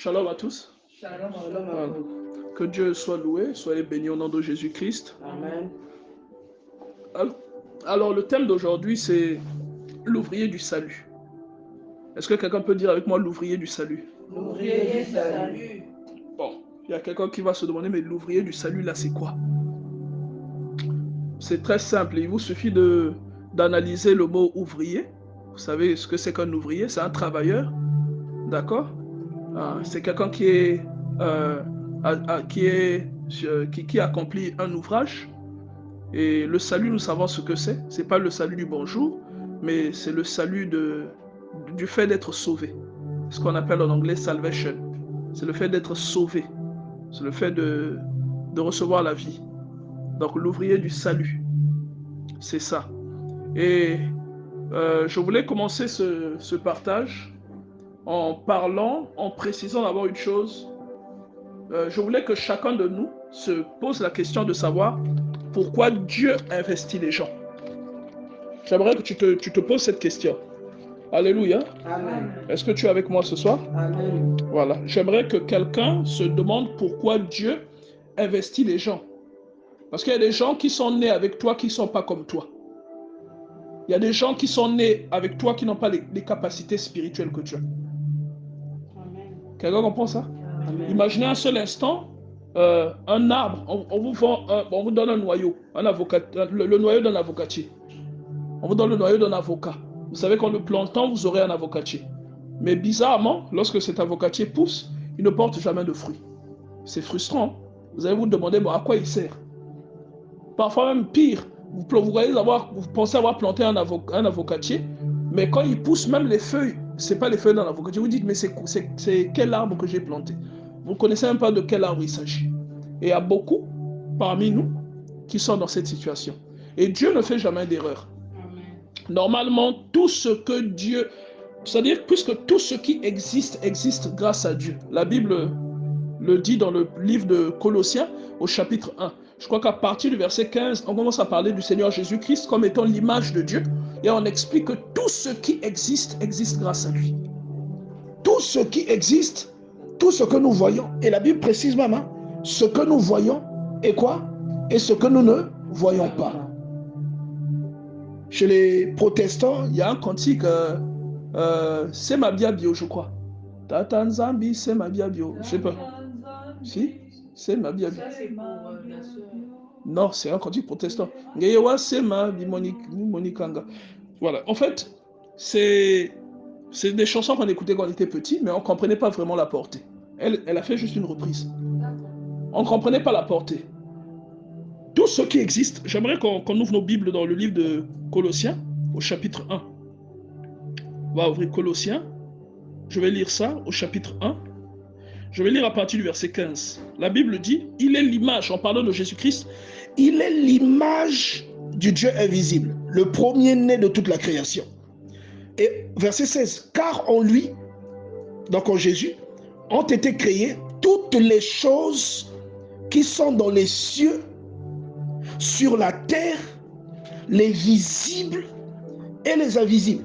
Shalom à tous. Shalom. Voilà. Que Dieu soit loué, soyez bénis au nom de Jésus-Christ. Amen. Alors, le thème d'aujourd'hui, c'est l'ouvrier du salut. Est-ce que quelqu'un peut dire avec moi l'ouvrier du salut? L'ouvrier du salut. Bon, il y a quelqu'un qui va se demander, mais l'ouvrier du salut, là, c'est quoi? C'est très simple. Il vous suffit d'analyser le mot ouvrier. Vous savez ce que c'est qu'un ouvrier? C'est un travailleur. D'accord? C'est quelqu'un qui accomplit un ouvrage. Et le salut, nous savons ce que c'est. Ce n'est pas le salut du bonjour, mais c'est le salut du fait d'être sauvé. Ce qu'on appelle en anglais salvation. C'est le fait d'être sauvé. C'est le fait de recevoir la vie. Donc l'ouvrier du salut, c'est ça. Et je voulais commencer ce partage en précisant d'abord une chose. Je voulais que chacun de nous se pose la question de savoir pourquoi Dieu investit les gens. J'aimerais que tu te poses cette question. Alléluia. Amen. Est-ce que tu es avec moi ce soir? Amen. Voilà. J'aimerais que quelqu'un se demande pourquoi Dieu investit les gens. Parce qu'il y a des gens qui sont nés avec toi qui ne sont pas comme toi. Il y a des gens qui sont nés avec toi qui n'ont pas les capacités spirituelles que tu as. Amen. Quelqu'un comprend ça? Amen. Imaginez un seul instant, un arbre, on vous donne un noyau, le noyau d'un avocatier. On vous donne le noyau d'un avocat. Vous savez qu'en le plantant, vous aurez un avocatier. Mais bizarrement, lorsque cet avocatier pousse, il ne porte jamais de fruits. C'est frustrant. Vous allez vous demander, bon, à quoi il sert? Parfois même pire, vous pensez avoir planté un avocatier, mais quand il pousse, même les feuilles, ce n'est pas les feuilles d'un avocatier. Vous dites, mais c'est quel arbre que j'ai planté? Vous ne connaissez même pas de quel arbre il s'agit. Et il y a beaucoup parmi nous qui sont dans cette situation. Et Dieu ne fait jamais d'erreur. Normalement, tout ce que Dieu... C'est-à-dire, puisque tout ce qui existe grâce à Dieu. La Bible le dit dans le livre de Colossiens, au chapitre 1. Je crois qu'à partir du verset 15, on commence à parler du Seigneur Jésus-Christ comme étant l'image de Dieu. Et on explique que tout ce qui existe grâce à lui. Tout ce qui existe, tout ce que nous voyons. Et la Bible précise même, hein, ce que nous voyons est quoi? Et ce que nous ne voyons pas. Chez les protestants, il y a un cantique, c'est ma bio, je crois. Tata Nzambi, c'est ma bio. Je sais pas. Si? C'est ma bio. Ça, c'est pour la soeur. Non, c'est un cantique protestant. Ngeyewa, c'est ma Monikanga. Voilà. En fait, c'est des chansons qu'on écoutait quand on était petit, mais on ne comprenait pas vraiment la portée. Elle a fait juste une reprise. On ne comprenait pas la portée. Tout ce qui existe, j'aimerais qu'on ouvre nos Bibles dans le livre de Colossiens, au chapitre 1. On va ouvrir Colossiens. Je vais lire ça au chapitre 1. Je vais lire à partir du verset 15. La Bible dit, il est l'image, en parlant de Jésus-Christ, il est l'image du Dieu invisible, le premier-né de toute la création. Et verset 16, car en lui, donc en Jésus, ont été créées toutes les choses qui sont dans les cieux, sur la terre, les visibles et les invisibles.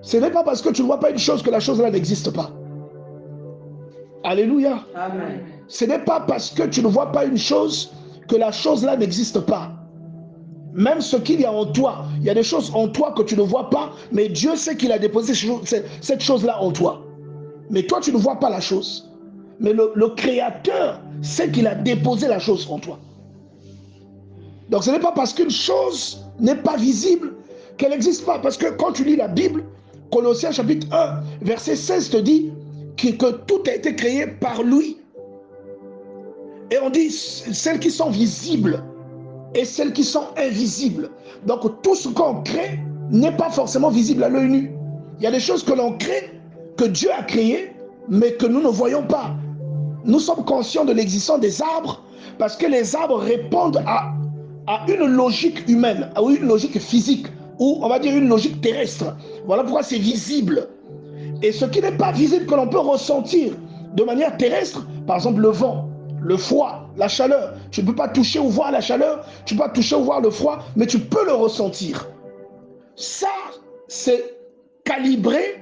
Ce n'est pas parce que tu ne vois pas une chose que la chose là n'existe pas. Alléluia. Amen. Ce n'est pas parce que tu ne vois pas une chose que la chose là n'existe pas. Même ce qu'il y a en toi, il y a des choses en toi que tu ne vois pas, mais Dieu sait qu'il a déposé cette chose-là en toi. Mais toi, tu ne vois pas la chose. Mais le Créateur sait qu'il a déposé la chose en toi. Donc ce n'est pas parce qu'une chose n'est pas visible qu'elle n'existe pas. Parce que quand tu lis la Bible, Colossiens chapitre 1, verset 16 te dit que tout a été créé par lui. Et on dit celles qui sont visibles et celles qui sont invisibles. Donc tout ce qu'on crée n'est pas forcément visible à l'œil nu. Il y a des choses que l'on crée, que Dieu a créées, mais que nous ne voyons pas. Nous sommes conscients de l'existence des arbres parce que les arbres répondent à une logique humaine, à une logique physique, ou on va dire une logique terrestre. Voilà pourquoi c'est visible. Et ce qui n'est pas visible, que l'on peut ressentir de manière terrestre, par exemple le vent, le froid, la chaleur. Tu ne peux pas toucher ou voir la chaleur, tu ne peux pas toucher ou voir le froid, mais tu peux le ressentir. Ça, c'est calibré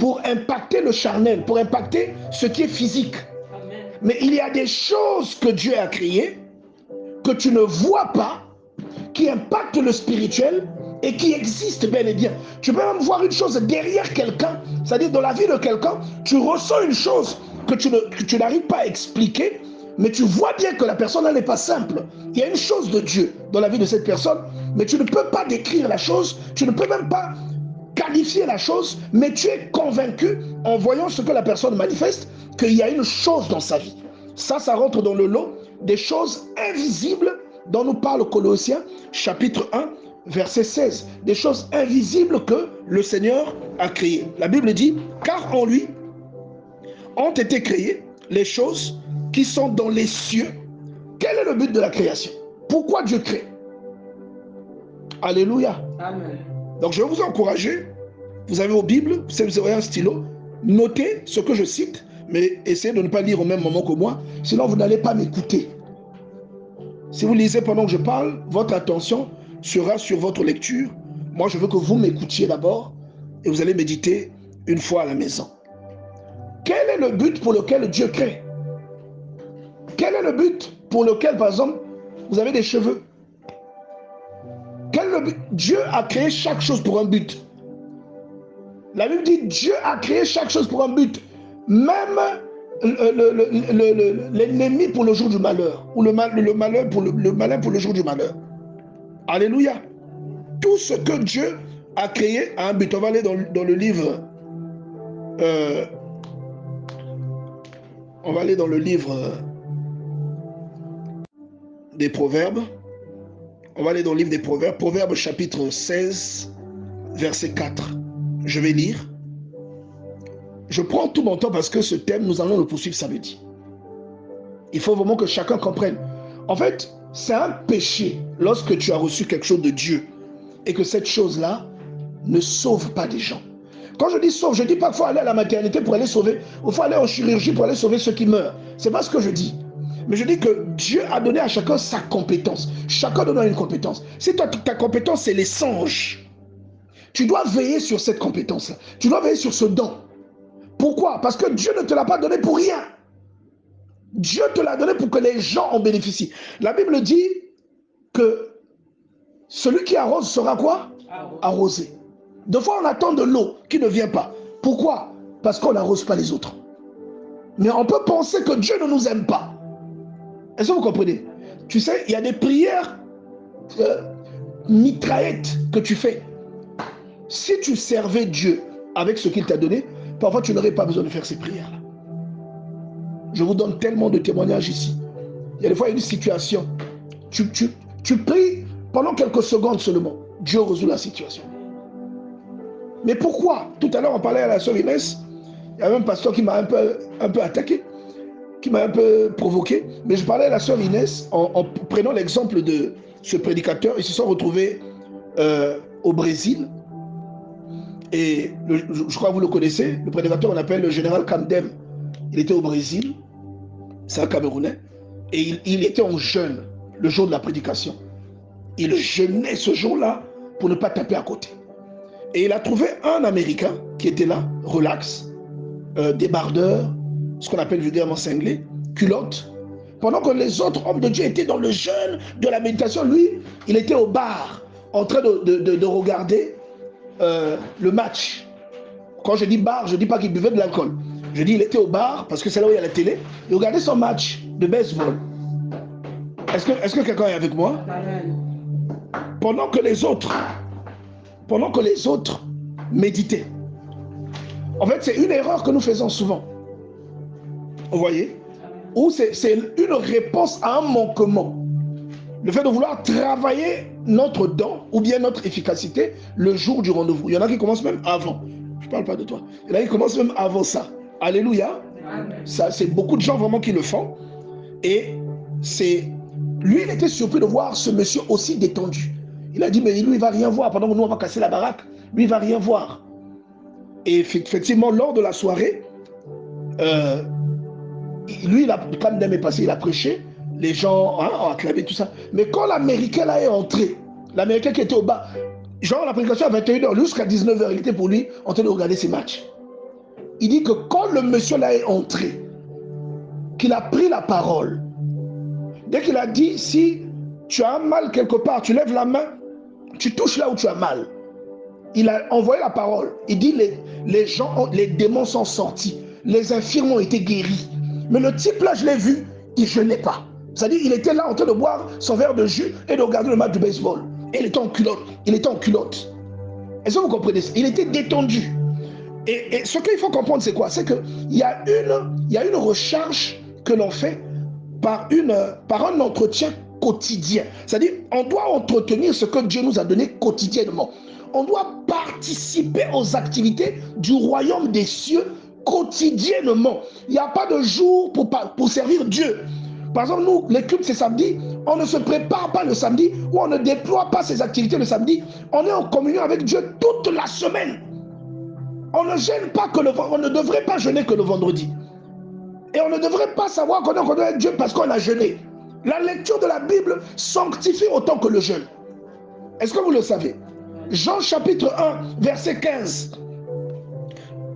pour impacter le charnel, pour impacter ce qui est physique. Amen. Mais il y a des choses que Dieu a créées, que tu ne vois pas, qui impactent le spirituel et qui existent bel et bien. Tu peux même voir une chose derrière quelqu'un, c'est-à-dire dans la vie de quelqu'un, tu ressens une chose que tu n'arrives pas à expliquer, mais tu vois bien que la personne n'est pas simple. Il y a une chose de Dieu dans la vie de cette personne, mais tu ne peux pas décrire la chose, tu ne peux même pas qualifier la chose, mais tu es convaincu en voyant ce que la personne manifeste qu'il y a une chose dans sa vie. Ça rentre dans le lot des choses invisibles dont nous parle Colossiens chapitre 1 verset 16, des choses invisibles que le Seigneur a créées. La Bible dit, car en lui ont été créées les choses qui sont dans les cieux. Quel est le but de la création? Pourquoi Dieu crée? Alléluia. Amen. Donc je vais vous encourager, vous avez vos Bibles, vous avez un stylo, notez ce que je cite, mais essayez de ne pas lire au même moment que moi, sinon vous n'allez pas m'écouter. Si vous lisez pendant que je parle, votre attention sera sur votre lecture. Moi, je veux que vous m'écoutiez d'abord et vous allez méditer une fois à la maison. Quel est le but pour lequel Dieu crée? Quel est le but pour lequel, par exemple, vous avez des cheveux? Quel est le but? Dieu a créé chaque chose pour un but. La Bible dit Dieu a créé chaque chose pour un but. Même l'ennemi pour le jour du malheur, ou le malin pour le jour du malheur. Alléluia. Tout ce que Dieu a créé a un but. On va aller dans le livre. On va aller dans le livre des Proverbes. On va aller dans le livre des Proverbes. Proverbes chapitre 16, verset 4. Je vais lire. Je prends tout mon temps parce que ce thème, nous allons le poursuivre samedi. Il faut vraiment que chacun comprenne. En fait, c'est un péché lorsque tu as reçu quelque chose de Dieu et que cette chose-là ne sauve pas des gens. Quand je dis sauve, je ne dis pas qu'il faut aller à la maternité pour aller sauver, ou il faut aller en chirurgie pour aller sauver ceux qui meurent. Ce n'est pas ce que je dis. Mais je dis que Dieu a donné à chacun sa compétence. Chacun donne une compétence. Si toi, ta compétence, c'est les songes, tu dois veiller sur cette compétence-là. Tu dois veiller sur ce don. Pourquoi? Parce que Dieu ne te l'a pas donné pour rien. Dieu te l'a donné pour que les gens en bénéficient. La Bible dit que celui qui arrose sera quoi? Arrosé. Deux fois, on attend de l'eau qui ne vient pas. Pourquoi? Parce qu'on n'arrose pas les autres. Mais on peut penser que Dieu ne nous aime pas. Est-ce que vous comprenez? Tu sais, il y a des prières mitraillettes que tu fais. Si tu servais Dieu avec ce qu'il t'a donné, parfois tu n'aurais pas besoin de faire ces prières-là. Je vous donne tellement de témoignages ici. Il y a des fois une situation. Tu pries pendant quelques secondes seulement. Dieu résout la situation. Mais pourquoi? Tout à l'heure, on parlait à la sœur Inès. Il y a même un pasteur qui m'a un peu attaqué, qui m'a un peu provoqué. Mais je parlais à la sœur Inès en prenant l'exemple de ce prédicateur. Ils se sont retrouvés au Brésil. Et je crois que vous le connaissez. Le prédicateur, on l'appelle le général Kamdem. Il était au Brésil. C'est un Camerounais. Et il était en jeûne le jour de la prédication. Il jeûnait ce jour-là pour ne pas taper à côté. Et il a trouvé un Américain qui était là, relax, débardeur, ce qu'on appelle vulgairement cinglé, culotte. Pendant que les autres hommes de Dieu étaient dans le jeûne de la méditation, lui, il était au bar, en train de regarder le match. Quand je dis bar, je ne dis pas qu'il buvait de l'alcool. Je dis il était au bar, parce que c'est là où il y a la télé, il regardait son match de baseball. Est-ce que quelqu'un est avec moi? Amen. Pendant que les autres méditaient. En fait, c'est une erreur que nous faisons souvent. Vous voyez? Ou c'est une réponse à un manquement. Le fait de vouloir travailler notre don ou bien notre efficacité le jour du rendez-vous. Il y en a qui commencent même avant. Je ne parle pas de toi. Il y en a qui commencent même avant ça. Alléluia. Ça, c'est beaucoup de gens vraiment qui le font. Et lui, il était surpris de voir ce monsieur aussi détendu. Il a dit, mais lui, il ne va rien voir. Pendant que nous, on va casser la baraque, lui, il ne va rien voir. Et effectivement, lors de la soirée, lui, quand Ndem est passé, il a prêché. Les gens ont acclamé tout ça. Mais quand l'Américain là est entré, l'Américain qui était au bas, genre la prédication à 21h jusqu'à 19h, il était pour lui en train de regarder ses matchs. il dit que quand le monsieur là est entré, qu'il a pris la parole, dès qu'il a dit, si tu as un mal quelque part, tu lèves la main, tu touches là où tu as mal. Il a envoyé la parole. Il dit, les gens, les démons sont sortis. Les infirmes ont été guéris. Mais le type là, je l'ai vu, il jeûnait pas. C'est-à-dire, il était là en train de boire son verre de jus et de regarder le match du baseball. Et il était en culotte. Il était en culotte. Est-ce que vous comprenez ça? Il était détendu. Et ce qu'il faut comprendre, c'est quoi? C'est qu'il y a une recharge que l'on fait par un entretien quotidien. C'est-à-dire, on doit entretenir ce que Dieu nous a donné quotidiennement. On doit participer aux activités du royaume des cieux quotidiennement. Il n'y a pas de jour pour servir Dieu. Par exemple, nous, les cultes, c'est samedi. On ne se prépare pas le samedi ou on ne déploie pas ses activités le samedi. On est en communion avec Dieu toute la semaine. On ne gêne pas on ne devrait pas jeûner que le vendredi. Et on ne devrait pas savoir qu'on est en communion avec Dieu parce qu'on a jeûné. La lecture de la Bible sanctifie autant que le jeûne. Est-ce que vous le savez? Jean chapitre 1, verset 15.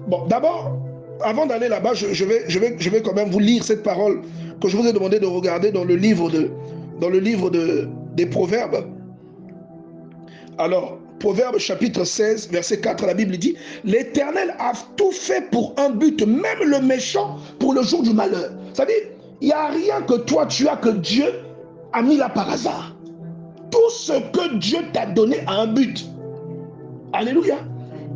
Bon, d'abord, avant d'aller là-bas, je vais quand même vous lire cette parole que je vous ai demandé de regarder dans le livre des Proverbes. Alors, Proverbes chapitre 16, verset 4, la Bible dit, l'Éternel a tout fait pour un but, même le méchant pour le jour du malheur. C'est-à-dire, il n'y a rien que toi tu as que Dieu a mis là par hasard. Tout ce que Dieu t'a donné a un but. Alléluia.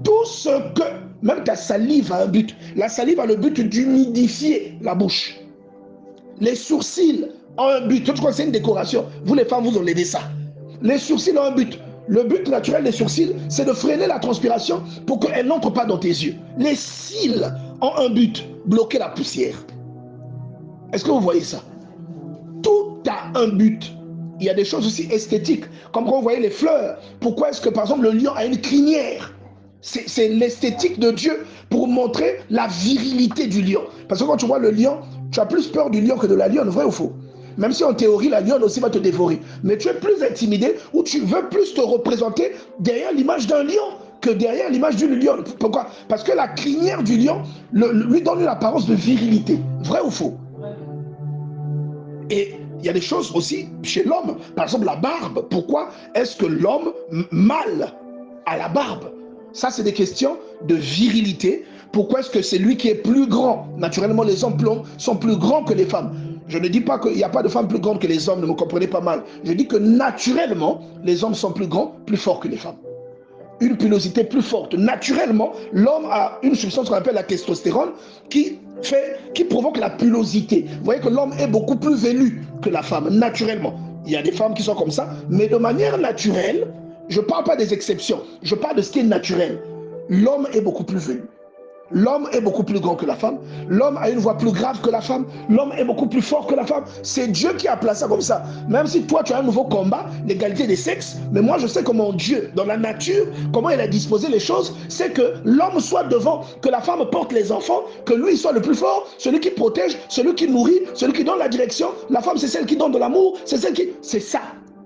Tout ce que, même ta salive a un but. La salive a le but d'humidifier la bouche. Les sourcils ont un but. Tu crois que c'est une décoration? Vous les femmes, vous enlevez ça. Les sourcils ont un but. Le but naturel des sourcils, c'est de freiner la transpiration pour qu'elle n'entre pas dans tes yeux. Les cils ont un but, bloquer la poussière. Est-ce que vous voyez ça? Tout a un but. Il y a des choses aussi esthétiques, comme quand vous voyez les fleurs. Pourquoi est-ce que, par exemple, le lion a une crinière? C'est l'esthétique de Dieu pour montrer la virilité du lion. Parce que quand tu vois le lion, tu as plus peur du lion que de la lionne, vrai ou faux? Même si en théorie, la lionne aussi va te dévorer. Mais tu es plus intimidé ou tu veux plus te représenter derrière l'image d'un lion que derrière l'image d'une lionne. Pourquoi? Parce que la crinière du lion lui donne l'apparence de virilité. Vrai ou faux? Et il y a des choses aussi chez l'homme. Par exemple, la barbe. Pourquoi est-ce que l'homme mâle a la barbe? Ça, c'est des questions de virilité. Pourquoi est-ce que c'est lui qui est plus grand? Naturellement, les hommes sont plus grands que les femmes. Je ne dis pas qu'il n'y a pas de femmes plus grandes que les hommes, ne me comprenez pas mal. Je dis que naturellement, les hommes sont plus grands, plus forts que les femmes. Une pilosité plus forte. Naturellement, l'homme a une substance qu'on appelle la testostérone qui provoque la pilosité. Vous voyez que l'homme est beaucoup plus velu que la femme, naturellement. Il y a des femmes qui sont comme ça, mais de manière naturelle, je ne parle pas des exceptions, je parle de ce qui est naturel. L'homme est beaucoup plus velu. L'homme est beaucoup plus grand que la femme. L'homme a une voix plus grave que la femme. L'homme est beaucoup plus fort que la femme. C'est Dieu qui a placé ça comme ça. Même si toi, tu as un nouveau combat, l'égalité des sexes, mais moi, je sais comment Dieu, dans la nature, comment il a disposé les choses, c'est que l'homme soit devant, que la femme porte les enfants, que lui soit le plus fort, celui qui protège, celui qui nourrit, celui qui donne la direction. La femme, c'est celle qui donne de l'amour, c'est celle qui... C'est ça.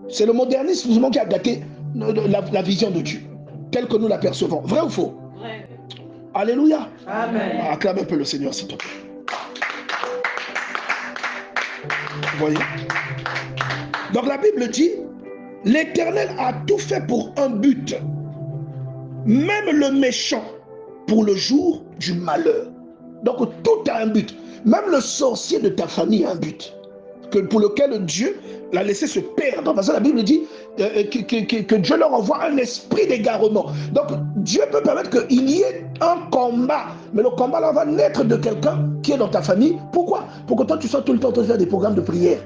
C'est le modernisme qui a gâté la vision de Dieu, telle que nous l'apercevons. Vrai ou faux? Vrai. Alléluia. Amen. Acclame un peu le Seigneur, s'il te plaît. Vous voyez? Donc la Bible dit, l'Éternel a tout fait pour un but, même le méchant pour le jour du malheur. Donc tout a un but. Même le sorcier de ta famille a un but, pour lequel Dieu l'a laissé se perdre. Parce que la Bible dit que Dieu leur envoie un esprit d'égarement. Donc Dieu peut permettre qu'il y ait un combat, mais le combat là va naître de quelqu'un qui est dans ta famille. Pourquoi? Pour que toi tu sois tout le temps en train de faire des programmes de prière.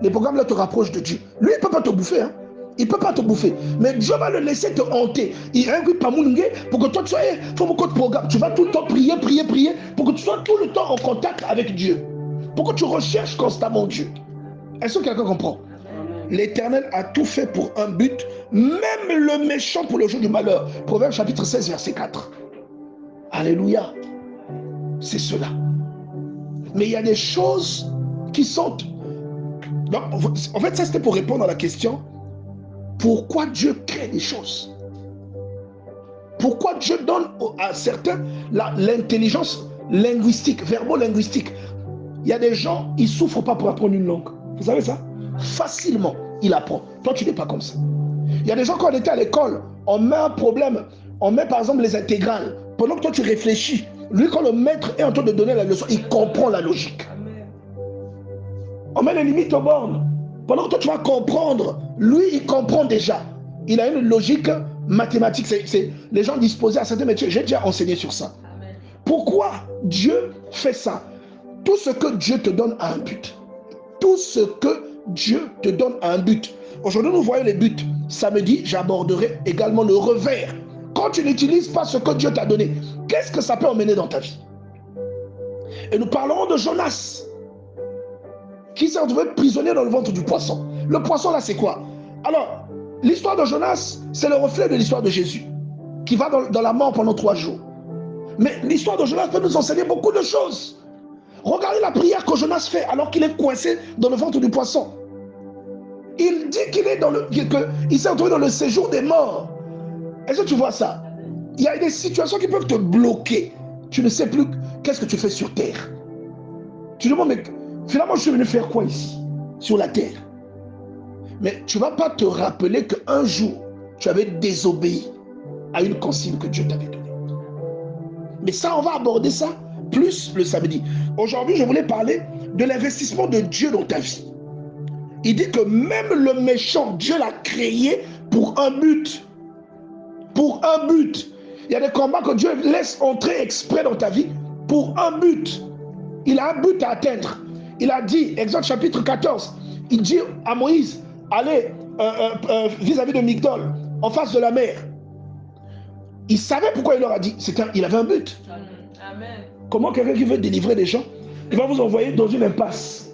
Les programmes là te rapprochent de Dieu. Lui il ne peut pas te bouffer, hein. Il ne peut pas te bouffer. Mais Dieu va le laisser te hanter. Il a pour que toi tu sois, faut beaucoup de programmes. Tu vas tout le temps prier, pour que tu sois tout le temps en contact avec Dieu. Pour que tu recherches constamment Dieu. Est-ce que quelqu'un comprend? L'Éternel a tout fait pour un but, même le méchant pour le jour du malheur. Proverbe chapitre 16, verset 4. Alléluia. C'est cela. Mais il y a des choses qui sont... Donc, en fait, ça c'était pour répondre à la question, pourquoi Dieu crée des choses? Pourquoi Dieu donne à certains l'intelligence linguistique, verbo-linguistique. Il y a des gens, ils ne souffrent pas pour apprendre une langue. Vous savez ça? Facilement, il apprend. Toi, tu n'es pas comme ça. Il y a des gens, quand on était à l'école, on met un problème, on met par exemple les intégrales. Pendant que toi, tu réfléchis, lui, quand le maître est en train de donner la leçon, il comprend la logique. On met les limites aux bornes. Pendant que toi, tu vas comprendre, lui, il comprend déjà. Il a une logique mathématique. C'est les gens disposés à certains métiers. J'ai déjà enseigné sur ça. Amen. Pourquoi Dieu fait ça? Tout ce que Dieu te donne a un but. Tout ce que Dieu te donne a un but. Aujourd'hui, nous voyons les buts. Samedi, j'aborderai également le revers. Quand tu n'utilises pas ce que Dieu t'a donné, qu'est-ce que ça peut emmener dans ta vie? Et nous parlerons de Jonas, qui s'est retrouvé prisonnier dans le ventre du poisson. Le poisson, là, c'est quoi? Alors, l'histoire de Jonas, c'est le reflet de l'histoire de Jésus, qui va dans la mort pendant 3 jours. Mais l'histoire de Jonas peut nous enseigner beaucoup de choses. Regardez la prière que Jonas fait alors qu'il est coincé dans le ventre du poisson. Il dit qu'il est il s'est retrouvé dans le séjour des morts. Est-ce que tu vois ça? Il y a des situations qui peuvent te bloquer. Tu ne sais plus qu'est-ce que tu fais sur terre. Tu te demandes, mais finalement, je suis venu faire quoi ici, sur la terre? Mais tu ne vas pas te rappeler qu'un jour, tu avais désobéi à une consigne que Dieu t'avait donnée. Mais ça, on va aborder ça plus le samedi. Aujourd'hui, je voulais parler de l'investissement de Dieu dans ta vie. Il dit que même le méchant, Dieu l'a créé pour un but. Pour un but. Il y a des combats que Dieu laisse entrer exprès dans ta vie pour un but. Il a un but à atteindre. Il a dit, Exode chapitre 14, il dit à Moïse, allez vis-à-vis de Migdol, en face de la mer. Il savait pourquoi il leur a dit. Il avait un but. Amen. Comment quelqu'un qui veut délivrer des gens, il va vous envoyer dans une impasse?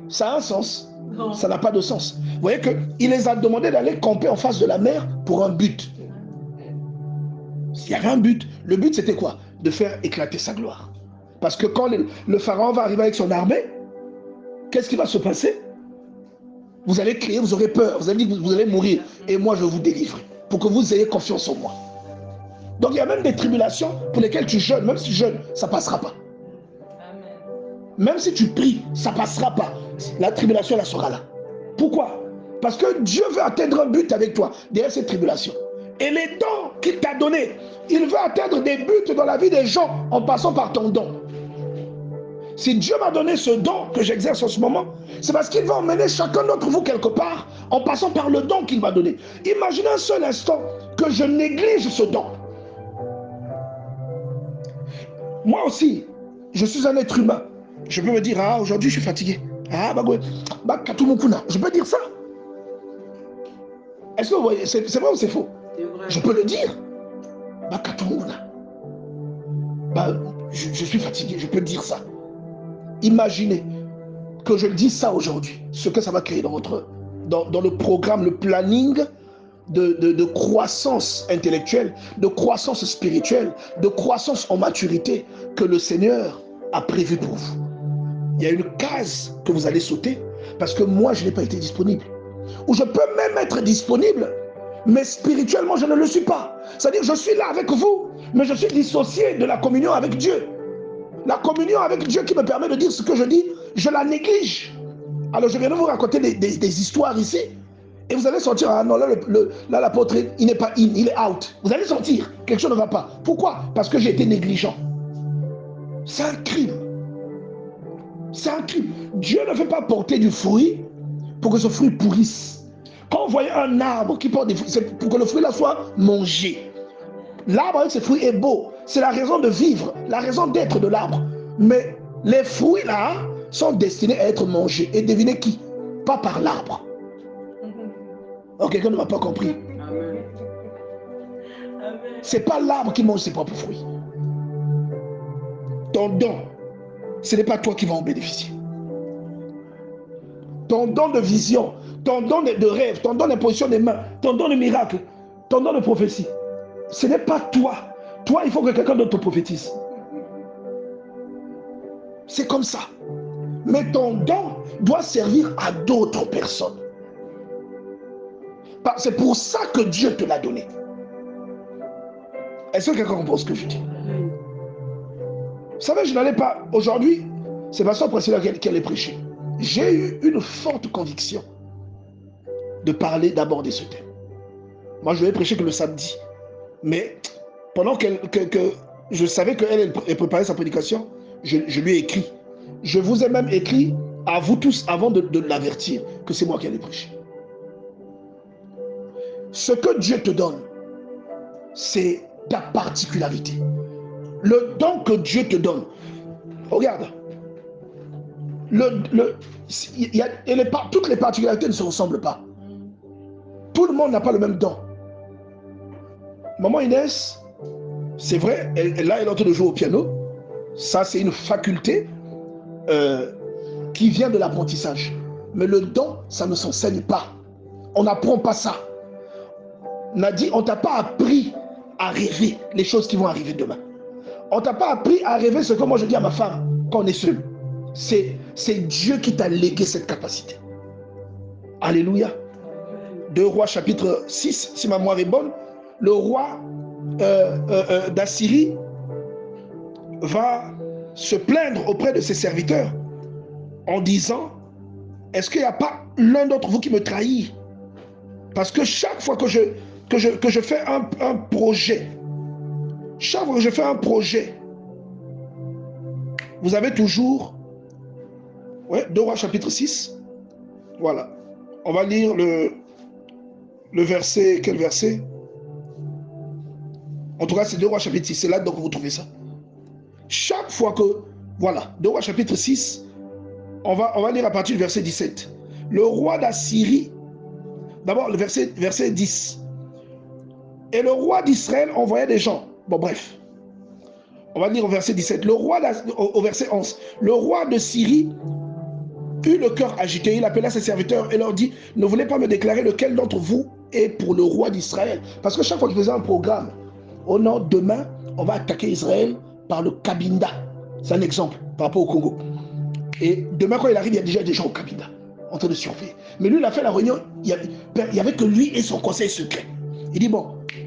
Ça a un sens? Non. Ça n'a pas de sens. Vous voyez qu'il les a demandé d'aller camper en face de la mer pour un but. Il y avait un but. Le but, c'était quoi? De faire éclater sa gloire. Parce que quand le pharaon va arriver avec son armée, qu'est-ce qui va se passer? Vous allez crier, vous aurez peur, vous allez dire que vous allez mourir. Et moi, je vais vous délivrer pour que vous ayez confiance en moi. Donc, il y a même des tribulations pour lesquelles tu jeûnes. Même si tu jeûnes, ça ne passera pas. Amen. Même si tu pries, ça ne passera pas. La tribulation, elle sera là. Pourquoi? Parce que Dieu veut atteindre un but avec toi derrière cette tribulation. Et les dons qu'il t'a donnés, il veut atteindre des buts dans la vie des gens en passant par ton don. Si Dieu m'a donné ce don que j'exerce en ce moment, c'est parce qu'il va emmener chacun d'entre vous quelque part en passant par le don qu'il m'a donné. Imaginez un seul instant que je néglige ce don. Moi aussi, je suis un être humain. Je peux me dire, ah, aujourd'hui je suis fatigué. Ah, je peux dire ça. Est-ce que vous voyez, c'est vrai ou c'est faux? Je peux le dire. Je suis fatigué, je peux dire ça. Imaginez que je dise ça aujourd'hui, ce que ça va créer dans le programme, le planning de croissance intellectuelle, de croissance spirituelle, de croissance en maturité que le Seigneur a prévu pour vous. Il y a une case que vous allez sauter parce que moi, je n'ai pas été disponible. Ou je peux même être disponible, mais spirituellement, je ne le suis pas. C'est-à-dire, je suis là avec vous, mais je suis dissocié de la communion avec Dieu. La communion avec Dieu qui me permet de dire ce que je dis, je la néglige. Alors, je viens de vous raconter des histoires ici. Et vous allez sentir, ah non, là, l'apôtre, il n'est pas in, il est out. Vous allez sentir, quelque chose ne va pas. Pourquoi? Parce que j'ai été négligent. C'est un crime. C'est un crime. Dieu ne fait pas porter du fruit pour que ce fruit pourrisse. Quand vous voyez un arbre qui porte des fruits, c'est pour que le fruit là soit mangé. L'arbre avec ses fruits est beau. C'est la raison de vivre, la raison d'être de l'arbre. Mais les fruits là sont destinés à être mangés. Et devinez qui? Pas par l'arbre. Oh, quelqu'un ne m'a pas compris. C'est pas l'arbre qui mange ses propres fruits. Ton don, ce n'est pas toi qui vas en bénéficier. Ton don de vision, ton don de rêve, ton don d'imposition des mains, ton don de miracle, ton don de prophétie, ce n'est pas toi. Toi, il faut que quelqu'un d'autre te prophétise. C'est comme ça. Mais ton don doit servir à d'autres personnes. C'est pour ça que Dieu te l'a donné. Est-ce que quelqu'un comprend ce que je dis? Vous savez, je n'allais pas... Aujourd'hui, c'est Pasteur Priscilla qui allait prêcher. J'ai eu une forte conviction de parler, d'aborder ce thème. Moi, je vais prêcher que le samedi. Mais pendant que je savais qu'elle préparait sa prédication, je lui ai écrit. Je vous ai même écrit à vous tous avant de l'avertir que c'est moi qui allais prêcher. Ce que Dieu te donne, c'est ta particularité. Le don que Dieu te donne. Regarde. Toutes les particularités ne se ressemblent pas. Tout le monde n'a pas le même don. Maman Inès, c'est vrai, elle est en train de jouer au piano. Ça, c'est une faculté qui vient de l'apprentissage. Mais le don, ça ne s'enseigne pas. On n'apprend pas ça. Nadi, on ne t'a pas appris à rêver les choses qui vont arriver demain. On ne t'a pas appris à rêver ce que moi je dis à ma femme quand on est seul. C'est Dieu qui t'a légué cette capacité. Alléluia. 2 Rois chapitre 6, si ma mémoire est bonne, le roi d'Assyrie va se plaindre auprès de ses serviteurs en disant, est-ce qu'il n'y a pas l'un d'entre vous qui me trahit? Parce que chaque fois que je fais un projet, chaque fois que je fais un projet, vous avez toujours, 2 Rois chapitre 6, voilà, on va lire le verset, quel verset? En tout cas, c'est 2 Rois chapitre 6, c'est là donc vous trouvez ça. Chaque fois que, voilà, 2 Rois chapitre 6, on va lire à partir du verset 17. Le roi d'Assyrie, d'abord le verset 10. Et le roi d'Israël envoyait des gens. Bon, bref. On va lire au verset 17. Au verset 11. Le roi de Syrie eut le cœur agité. Il appela ses serviteurs et leur dit, ne voulez pas me déclarer lequel d'entre vous est pour le roi d'Israël? Parce que chaque fois que je faisais un programme, oh non, demain, on va attaquer Israël par le Kabinda. C'est un exemple par rapport au Congo. Et demain, quand il arrive, il y a déjà des gens au Kabinda en train de surveiller. Mais lui, il a fait la réunion, il n'y avait que lui et son conseil secret. Il dit, bon,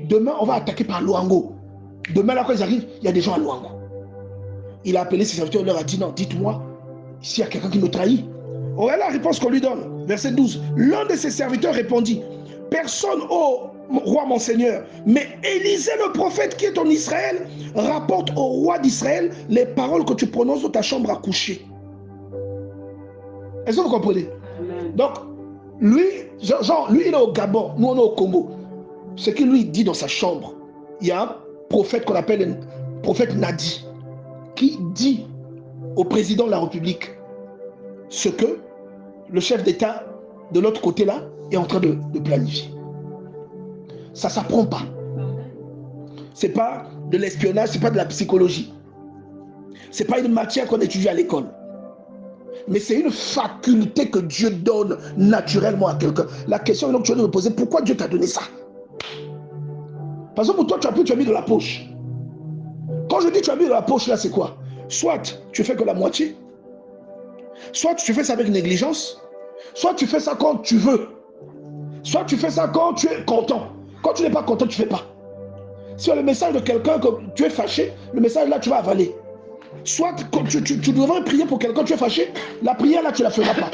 demain, on va attaquer par Luango. Demain, là, quand ils arrivent, il y a des gens à Luango. Il a appelé ses serviteurs, il leur a dit, non, dites-moi, s'il y a quelqu'un qui me trahit. Voilà la réponse qu'on lui donne. Verset 12. L'un de ses serviteurs répondit, personne, ô roi mon seigneur, mais Élisée le prophète qui est en Israël rapporte au roi d'Israël les paroles que tu prononces dans ta chambre à coucher. Est-ce que vous comprenez? Amen. Donc, lui, lui, il est au Gabon, nous on est au Congo. Ce qu'il lui dit dans sa chambre, il y a un prophète qu'on appelle le prophète Nadi, qui dit au président de la République ce que le chef d'État de l'autre côté là est en train de planifier. Ça ne s'apprend pas. Ce n'est pas de l'espionnage, ce n'est pas de la psychologie. Ce n'est pas une matière qu'on étudie à l'école. Mais c'est une faculté que Dieu donne naturellement à quelqu'un. La question que tu dois me poser, pourquoi Dieu t'a donné ça? Parce que pour toi, tu as mis de la poche. Quand je dis tu as mis de la poche, là, c'est quoi? Soit tu fais que la moitié, soit tu fais ça avec négligence, soit tu fais ça quand tu veux, soit tu fais ça quand tu es content. Quand tu n'es pas content, tu ne fais pas. Si le message de quelqu'un que tu es fâché, le message là, tu vas avaler. Soit quand tu devrais prier pour quelqu'un, tu es fâché, la prière là, tu ne la feras pas.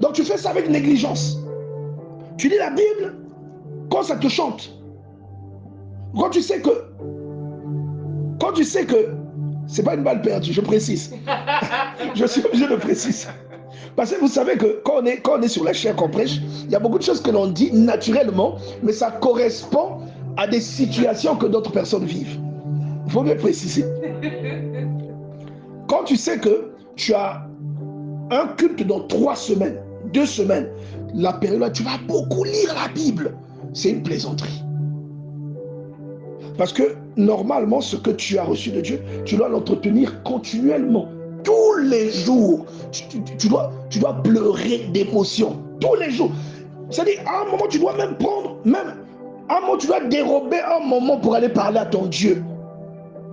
Donc tu fais ça avec négligence. Tu lis la Bible quand ça te chante. Quand tu sais que c'est pas une balle perdue, je précise. Je suis obligé de préciser. Parce que vous savez que quand on est sur la chair qu'on prêche, il y a beaucoup de choses que l'on dit naturellement, mais ça correspond à des situations que d'autres personnes vivent. Il faut bien préciser. Quand tu sais que tu as un culte dans 3 semaines, 2 semaines, la période là, tu vas beaucoup lire la Bible. C'est une plaisanterie. Parce que normalement, ce que tu as reçu de Dieu, tu dois l'entretenir continuellement. Tous les jours, tu dois pleurer d'émotion. Tous les jours. C'est-à-dire, à un moment, tu dois même prendre, à un moment, tu dois dérober un moment pour aller parler à ton Dieu.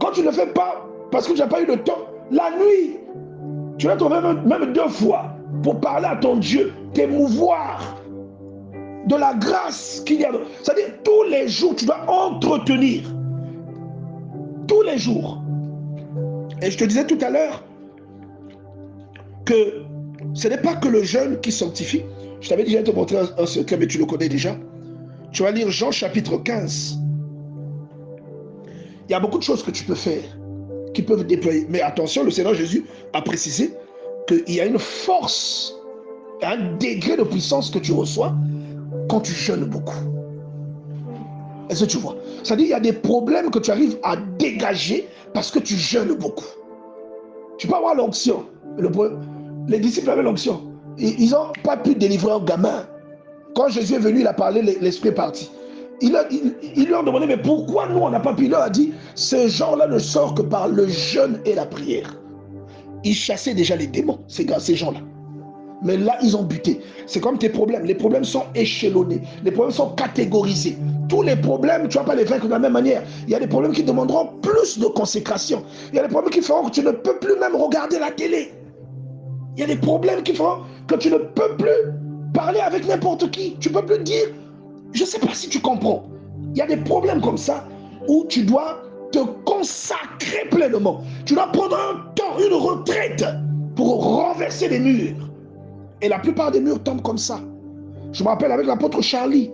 Quand tu ne le fais pas, parce que tu n'as pas eu le temps, la nuit, tu dois trouver même 2 fois pour parler à ton Dieu, t'émouvoir de la grâce qu'il y a. C'est-à-dire, tous les jours, tu dois entretenir. Tous les jours. Et je te disais tout à l'heure que ce n'est pas que le jeûne qui sanctifie. Je t'avais déjà te montrer un secret, mais tu le connais déjà. Tu vas lire Jean chapitre 15. Il y a beaucoup de choses que tu peux faire, qui peuvent déployer. Mais attention, le Seigneur Jésus a précisé qu'il y a une force, un degré de puissance que tu reçois quand tu jeûnes beaucoup. Est-ce que tu vois? C'est-à-dire qu'il y a des problèmes que tu arrives à dégager parce que tu jeûnes beaucoup. Tu peux avoir l'onction. Les disciples avaient l'onction. Ils n'ont pas pu délivrer un gamin. Quand Jésus est venu, il a parlé, l'esprit est parti. Il leur a demandé, mais pourquoi nous, on n'a pas pu? Il leur a dit, ces gens-là ne sortent que par le jeûne et la prière. Ils chassaient déjà les démons, ces gens-là. Mais là, ils ont buté. C'est comme tes problèmes. Les problèmes sont échelonnés. Les problèmes sont catégorisés. Tous les problèmes, tu ne vas pas les vaincre de la même manière. Il y a des problèmes qui demanderont plus de consécration. Il y a des problèmes qui feront que tu ne peux plus même regarder la télé. Il y a des problèmes qui feront que tu ne peux plus parler avec n'importe qui. Tu ne peux plus dire, je ne sais pas si tu comprends. Il y a des problèmes comme ça où tu dois te consacrer pleinement. Tu dois prendre un temps, une retraite pour renverser les murs. Et la plupart des murs tombent comme ça. Je me rappelle avec l'apôtre Charlie,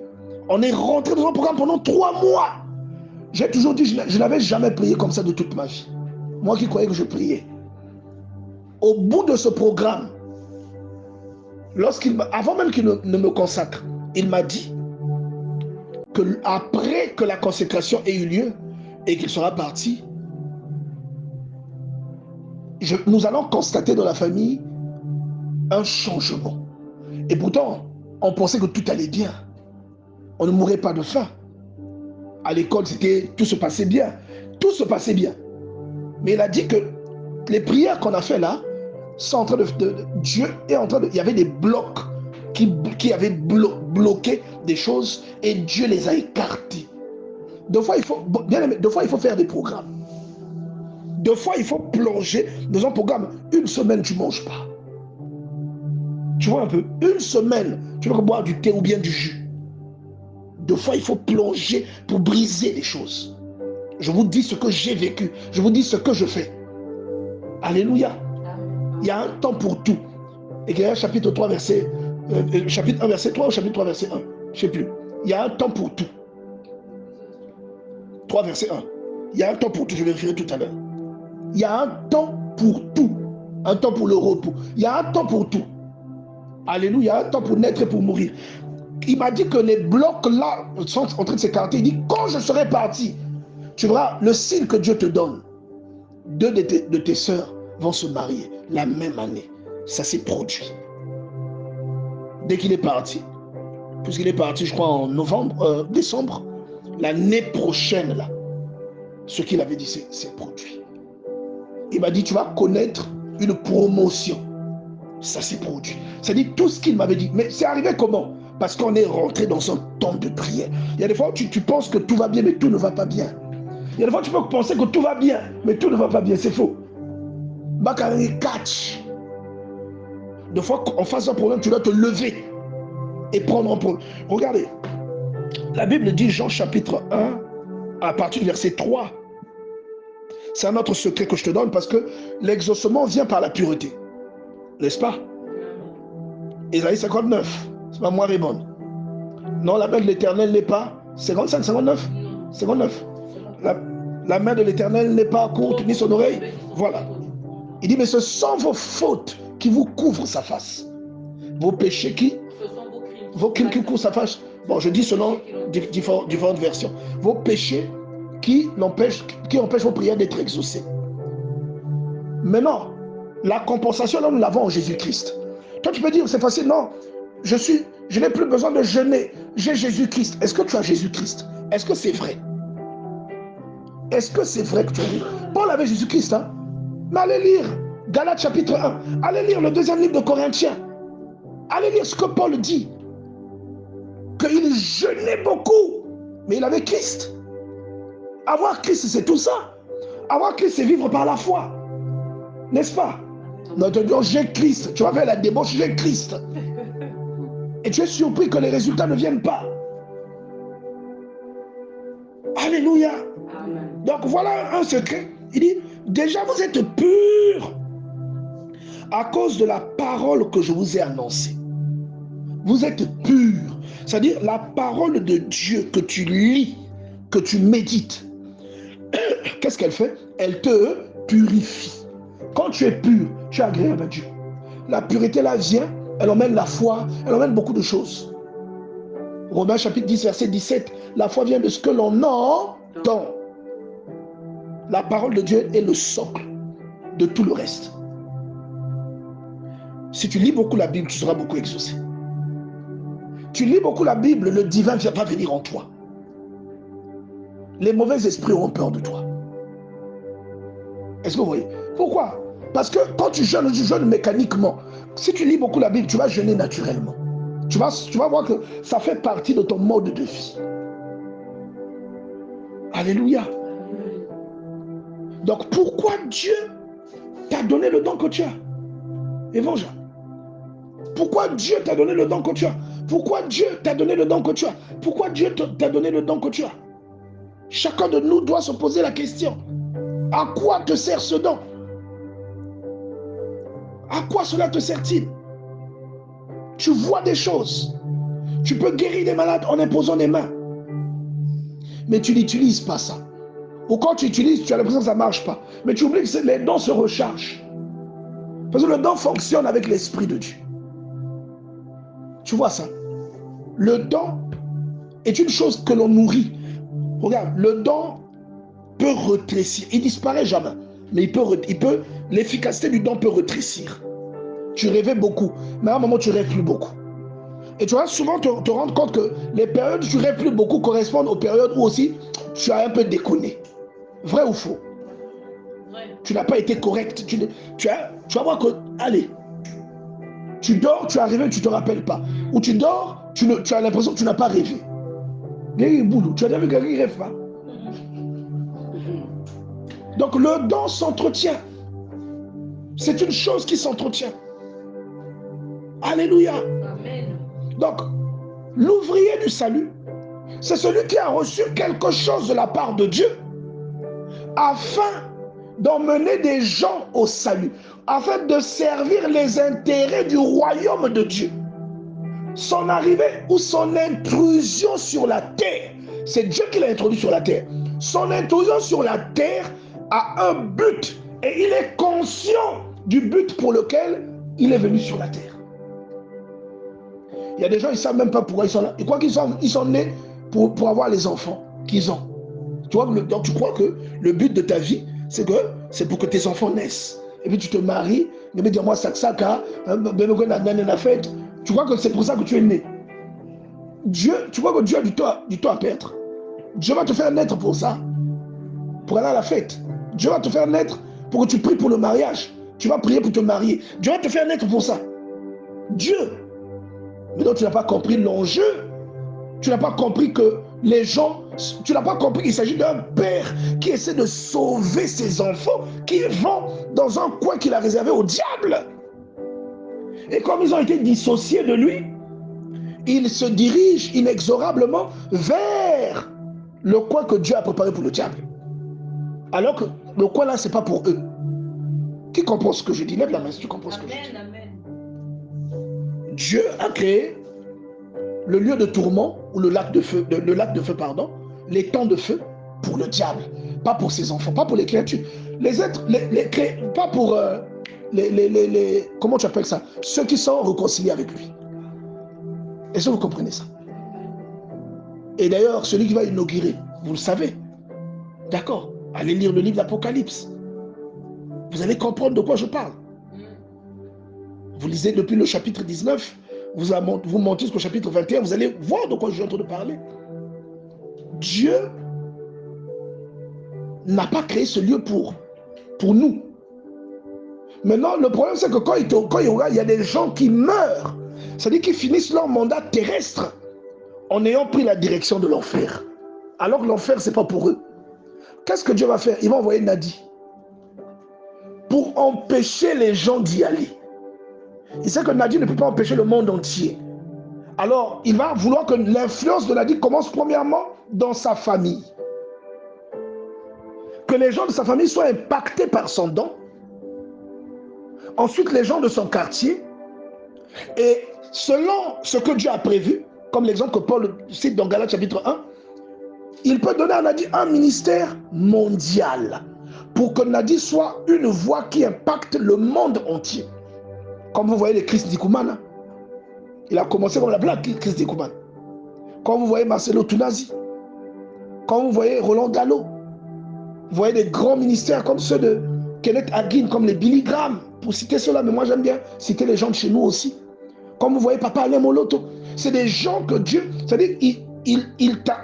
on est rentré dans un programme pendant 3 mois. J'ai toujours dit, je n'avais jamais prié comme ça de toute ma vie. Moi qui croyais que je priais. Au bout de ce programme, avant même qu'il ne me consacre, il m'a dit que après que la consécration ait eu lieu et qu'il sera parti, nous allons constater dans la famille un changement. Et pourtant, on pensait que tout allait bien. On ne mourrait pas de faim. À l'école, tout se passait bien. Tout se passait bien. Mais il a dit que les prières qu'on a fait là, sont en train Dieu est en train de... Il y avait des blocs qui avaient bloqué des choses et Dieu les a écartés. Deux fois, il faut faire des programmes. Deux fois, il faut plonger dans un programme. Une semaine, tu ne manges pas. Tu vois un peu? Une semaine, tu vas boire du thé ou bien du jus. Deux fois, il faut plonger pour briser les choses. Je vous dis ce que j'ai vécu. Je vous dis ce que je fais. Alléluia. Il y a un temps pour tout. Écrire chapitre 3, chapitre 1, verset 3 ou chapitre 3, verset 1. Je ne sais plus. Il y a un temps pour tout. 3, verset 1. Il y a un temps pour tout. Je vérifierai tout à l'heure. Il y a un temps pour tout. Un temps pour le repos. Il y a un temps pour tout. Alléluia. Il y a un temps pour naître et pour mourir. Il m'a dit que les blocs là sont en train de s'écarter. Il dit, quand je serai parti, tu verras le signe que Dieu te donne. 2 de tes sœurs vont se marier la même année. Ça s'est produit. Dès qu'il est parti, puisqu'il est parti, je crois, en décembre, l'année prochaine, là, ce qu'il avait dit, c'est produit. Il m'a dit, tu vas connaître une promotion. Ça s'est produit. C'est-à-dire tout ce qu'il m'avait dit. Mais c'est arrivé comment? Parce qu'on est rentré dans un temps de prière. Il y a des fois où tu penses que tout va bien, mais tout ne va pas bien. Il y a des fois où tu peux penser que tout va bien, mais tout ne va pas bien. C'est faux. Bakari catch. Des fois qu'en face d'un problème, tu dois te lever et prendre un problème. Regardez, la Bible dit, Jean chapitre 1, à partir du verset 3. C'est un autre secret que je te donne parce que l'exaucement vient par la pureté. N'est-ce pas? Ésaïe 59, c'est pas moi Rébonne. Non, la main de l'Éternel n'est pas 55, 59 59. La main de l'Éternel n'est pas courte, ni son oreille. Voilà. Il dit, mais ce sont vos fautes qui vous couvrent sa face. Vos péchés vos crimes qui couvrent sa face. Bon, je dis selon différentes versions. Vos péchés qui empêchent vos prières d'être exaucées. Maintenant, la compensation, là, nous l'avons en Jésus-Christ. Toi, tu peux dire, c'est facile. Non, je n'ai plus besoin de jeûner. J'ai Jésus-Christ. Est-ce que tu as Jésus-Christ? Est-ce que c'est vrai? Est-ce que c'est vrai que tu as dit? Paul avait Jésus-Christ, hein? Mais allez lire Galates chapitre 1. Allez lire le 2e livre de Corinthiens. Allez lire ce que Paul dit. Qu'il jeûnait beaucoup, mais il avait Christ. Avoir Christ, c'est tout ça. Avoir Christ, c'est vivre par la foi. N'est-ce pas? Non, tu dis, oh, j'ai Christ. Tu vas faire la débauche, j'ai Christ. Et tu es surpris que les résultats ne viennent pas. Alléluia. Amen. Donc voilà un secret. Il dit, Déjà, vous êtes purs à cause de la parole que je vous ai annoncée. Vous êtes purs. C'est-à-dire la parole de Dieu que tu lis, que tu médites. Qu'est-ce qu'elle fait? Elle te purifie. Quand tu es pur, tu es agréable à Dieu. La pureté là vient, elle emmène la foi, elle emmène beaucoup de choses. Romains chapitre 10, verset 17. La foi vient de ce que l'on entend. La parole de Dieu est le socle de tout le reste. Si tu lis beaucoup la Bible, tu seras beaucoup exaucé. Tu lis beaucoup la Bible, le divin ne vient pas venir en toi. Les mauvais esprits auront peur de toi. Est-ce que vous voyez? Pourquoi? Parce que quand tu jeûnes mécaniquement. Si tu lis beaucoup la Bible, tu vas jeûner naturellement. Tu vas voir que ça fait partie de ton mode de vie. Alléluia. Donc pourquoi Dieu t'a donné le don que tu as? Évangile. Pourquoi Dieu t'a donné le don que tu as? Pourquoi Dieu t'a donné le don que tu as? Pourquoi Dieu t'a donné le don que tu as? Chacun de nous doit se poser la question. À quoi te sert ce don? À quoi cela te sert-il? Tu vois des choses. Tu peux guérir des malades en imposant les mains. Mais tu n'utilises pas ça. Ou quand tu utilises, tu as l'impression que ça ne marche pas. Mais tu oublies que les dons se rechargent. Parce que le don fonctionne avec l'Esprit de Dieu. Tu vois ça? Le don est une chose que l'on nourrit. Regarde, le don peut rétrécir. Il ne disparaît jamais. Mais l'efficacité du don peut rétrécir. Tu rêvais beaucoup. Mais à un moment, tu ne rêves plus beaucoup. Et tu vas souvent te rendre compte que les périodes où tu rêves plus beaucoup correspondent aux périodes où aussi tu as un peu déconné. Vrai ou faux? Vrai. Tu n'as pas été correct. Tu vas voir que, allez, tu dors, tu as rêvé, tu ne te rappelles pas. Ou tu dors, tu as l'impression que tu n'as pas rêvé. Tu as déjà vu quelqu'un qui ne rêve pas? Donc le don s'entretient. C'est une chose qui s'entretient. Alléluia. Amen. Donc, l'ouvrier du salut, c'est celui qui a reçu quelque chose de la part de Dieu afin d'emmener des gens au salut, afin de servir les intérêts du royaume de Dieu. Son arrivée ou son intrusion sur la terre, c'est Dieu qui l'a introduit sur la terre. Son intrusion sur la terre a un but et il est conscient du but pour lequel il est venu sur la terre. Il y a des gens, ils ne savent même pas pourquoi ils sont là. Ils croient qu'ils sont nés pour avoir les enfants qu'ils ont. Tu vois, donc tu crois que le but de ta vie, c'est pour que tes enfants naissent. Et puis tu te maries, et puis dis-moi ça, tu crois que c'est pour ça que tu es né. Tu crois que Dieu a du temps à perdre. Dieu va te faire naître pour ça, pour aller à la fête. Dieu va te faire naître pour que tu pries pour le mariage. Tu vas prier pour te marier. Dieu va te faire naître pour ça. Dieu. Mais donc tu n'as pas compris l'enjeu. Tu n'as pas compris que les gens, tu n'as pas compris qu'il s'agit d'un père qui essaie de sauver ses enfants qui vont dans un coin qu'il a réservé au diable. Et comme ils ont été dissociés de lui, ils se dirigent inexorablement vers le coin que Dieu a préparé pour le diable. Alors que le coin là, ce n'est pas pour eux. Qui comprend ce que je dis? Lève la main si tu comprends ce que je dis. Amen. Dieu a créé le lieu de tourment, ou le lac de feu, les temps de feu pour le diable, pas pour ses enfants, pas pour les créatures. Les êtres, pas pour comment tu appelles ça? Ceux qui sont réconciliés avec lui. Est-ce que vous comprenez ça? Et d'ailleurs, celui qui va inaugurer, vous le savez. D'accord? Allez lire le livre d'Apocalypse. Vous allez comprendre de quoi je parle. Vous lisez depuis le chapitre 19, vous montez jusqu'au chapitre 21, vous allez voir de quoi je suis en train de parler. Dieu n'a pas créé ce lieu pour nous. Maintenant, le problème, c'est que quand il y a des gens qui meurent, c'est-à-dire qu'ils finissent leur mandat terrestre en ayant pris la direction de l'enfer. Alors que l'enfer, ce n'est pas pour eux. Qu'est-ce que Dieu va faire? Il va envoyer Nadi pour empêcher les gens d'y aller. Il sait que Nadi ne peut pas empêcher le monde entier. Alors, il va vouloir que l'influence de Nadi commence premièrement dans sa famille. Que les gens de sa famille soient impactés par son don. Ensuite, les gens de son quartier. Et selon ce que Dieu a prévu, comme l'exemple que Paul cite dans Galates chapitre 1, il peut donner à Nadi un ministère mondial pour que Nadi soit une voix qui impacte le monde entier. Comme vous voyez les Chris Dikouman, il a commencé comme la blague Chris Dikouman. Quand vous voyez Marcelo Tounazi, quand vous voyez Roland Gallo, vous voyez des grands ministères comme ceux de Kenneth Hagin, comme les Billy Graham, pour citer ceux-là, mais moi j'aime bien citer les gens de chez nous aussi. Comme vous voyez Papa Alain Moloto, c'est des gens que Dieu, c'est-à-dire il t'a...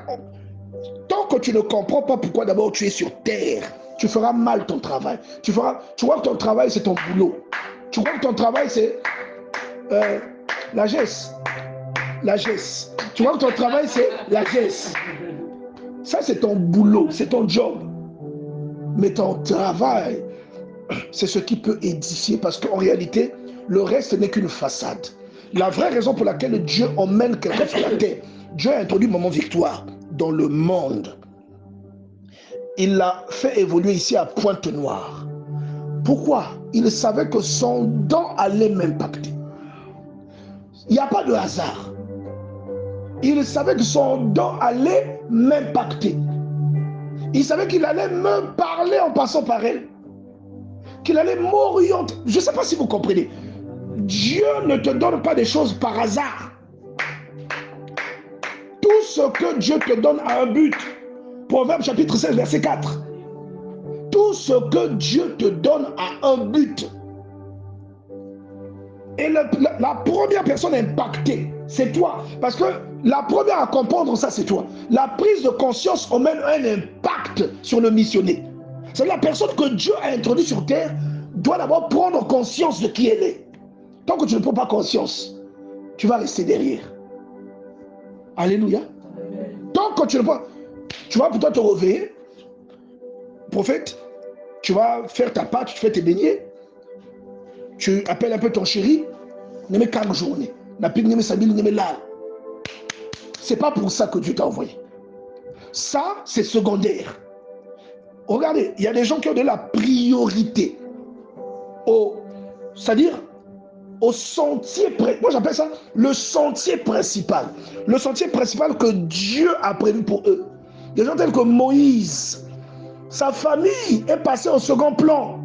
Tant que tu ne comprends pas pourquoi d'abord tu es sur terre, tu feras mal ton travail. Tu vois que ton travail c'est ton boulot. Tu crois que ton travail c'est la geste. La geste. Tu vois que ton travail c'est la geste. Ça c'est ton boulot, c'est ton job. Mais ton travail, c'est ce qui peut édifier parce qu'en réalité, le reste n'est qu'une façade. La vraie raison pour laquelle Dieu emmène quelqu'un sur la terre, Dieu a introduit le moment victoire dans le monde. Il l'a fait évoluer ici à Pointe-Noire. Pourquoi? Il savait que son don allait m'impacter. Il n'y a pas de hasard. Il savait que son don allait m'impacter. Il savait qu'il allait me parler en passant par elle. Qu'il allait m'orienter. Je ne sais pas si vous comprenez. Dieu ne te donne pas des choses par hasard. Tout ce que Dieu te donne a un but. Proverbe chapitre 16, verset 4. Tout ce que Dieu te donne a un but. Et la première personne impactée, c'est toi. Parce que la première à comprendre ça, c'est toi. La prise de conscience emmène un impact sur le missionnaire. C'est la personne que Dieu a introduite sur terre doit d'abord prendre conscience de qui elle est. Tant que tu ne prends pas conscience, tu vas rester derrière. Alléluia. Tant que tu ne prends... Tu vas plutôt te réveiller. Prophète, tu vas faire ta pâte, tu fais tes beignets. Tu appelles un peu ton chéri. N'aimez qu'une journée. C'est pas pour ça que Dieu t'a envoyé. Ça, c'est secondaire. Regardez, il y a des gens qui ont de la priorité. C'est-à-dire, au sentier, moi j'appelle ça le sentier principal. Le sentier principal que Dieu a prévu pour eux. Des gens tels que Moïse, sa famille est passée au second plan.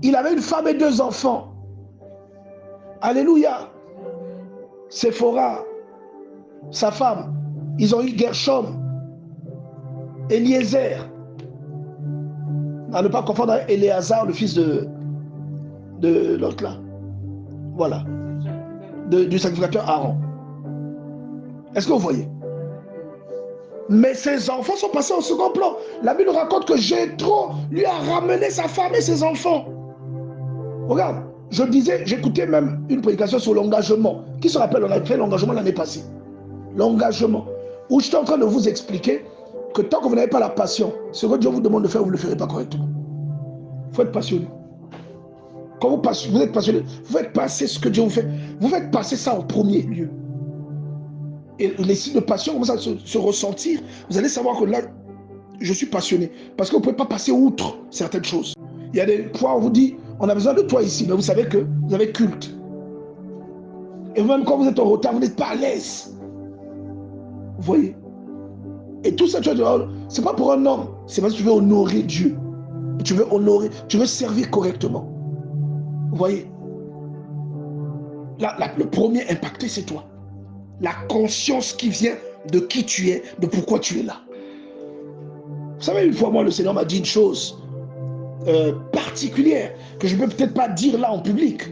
Il avait une femme et 2 enfants. Alléluia. Séphora, sa femme, ils ont eu Gershom, Eliezer. À ne pas confondre avec Éléazar, le fils de l'autre là. Voilà. Du sacrificateur Aaron. Est-ce que vous voyez? Mais ses enfants sont passés au second plan. La Bible raconte que Jéthro lui a ramené sa femme et ses enfants. Regarde, j'écoutais même une prédication sur l'engagement. Qui se rappelle, on a fait l'engagement l'année passée. L'engagement. Où j'étais en train de vous expliquer que tant que vous n'avez pas la passion, ce que Dieu vous demande de faire, vous ne le ferez pas correctement. Il faut être passionné. Quand vous êtes passionné, vous faites passer ce que Dieu vous fait. Vous faites passer ça en premier lieu. Et les signes de passion commencent à se ressentir. Vous allez savoir que là, je suis passionné. Parce que vous ne pouvez pas passer outre certaines choses. Il y a des fois où on vous dit, on a besoin de toi ici, mais vous savez que vous avez culte. Et même quand vous êtes en retard, vous n'êtes pas à l'aise. Vous voyez? Et tout ça, c'est pas pour un homme, c'est parce que tu veux honorer Dieu. Tu veux honorer, tu veux servir correctement. Vous voyez? Le premier impacté, c'est toi. La conscience qui vient de qui tu es, de pourquoi tu es là. Vous savez, une fois, moi, le Seigneur m'a dit une chose particulière que je ne peux peut-être pas dire là en public.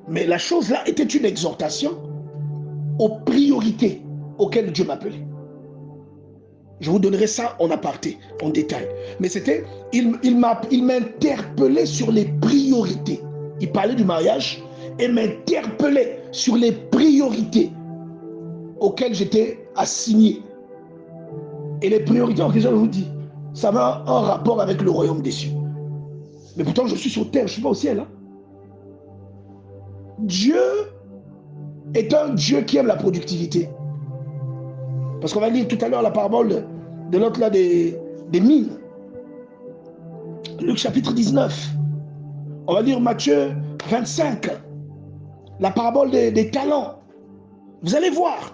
Mais la chose là était une exhortation aux priorités auxquelles Dieu m'appelait. Je vous donnerai ça en aparté, en détail. Mais c'était, il m'interpellait sur les priorités. Il parlait du mariage et m'interpellait sur les priorités auxquelles j'étais assigné. Et les priorités en question, je vous dis, ça a un rapport avec le royaume des cieux. Mais pourtant, je suis sur terre, je ne suis pas au ciel. Hein? Dieu est un Dieu qui aime la productivité. Parce qu'on va lire tout à l'heure la parabole de l'autre là des mines. Luc chapitre 19. On va lire Matthieu 25. La parabole des talents. Vous allez voir.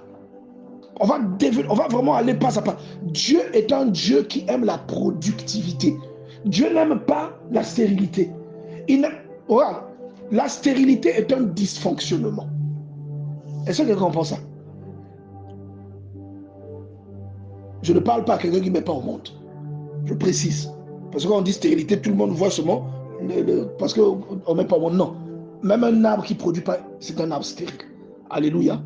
On va vraiment aller pas à pas. Dieu est un Dieu qui aime la productivité. Dieu n'aime pas la stérilité. Regarde, la stérilité est un dysfonctionnement. Est-ce que quelqu'un comprend ça? Je ne parle pas à quelqu'un qui ne met pas au monde. Je précise. Parce que quand on dit stérilité, tout le monde voit seulement parce qu'on ne met pas au monde. Non. Même un arbre qui ne produit pas, c'est un arbre stérile. Alléluia.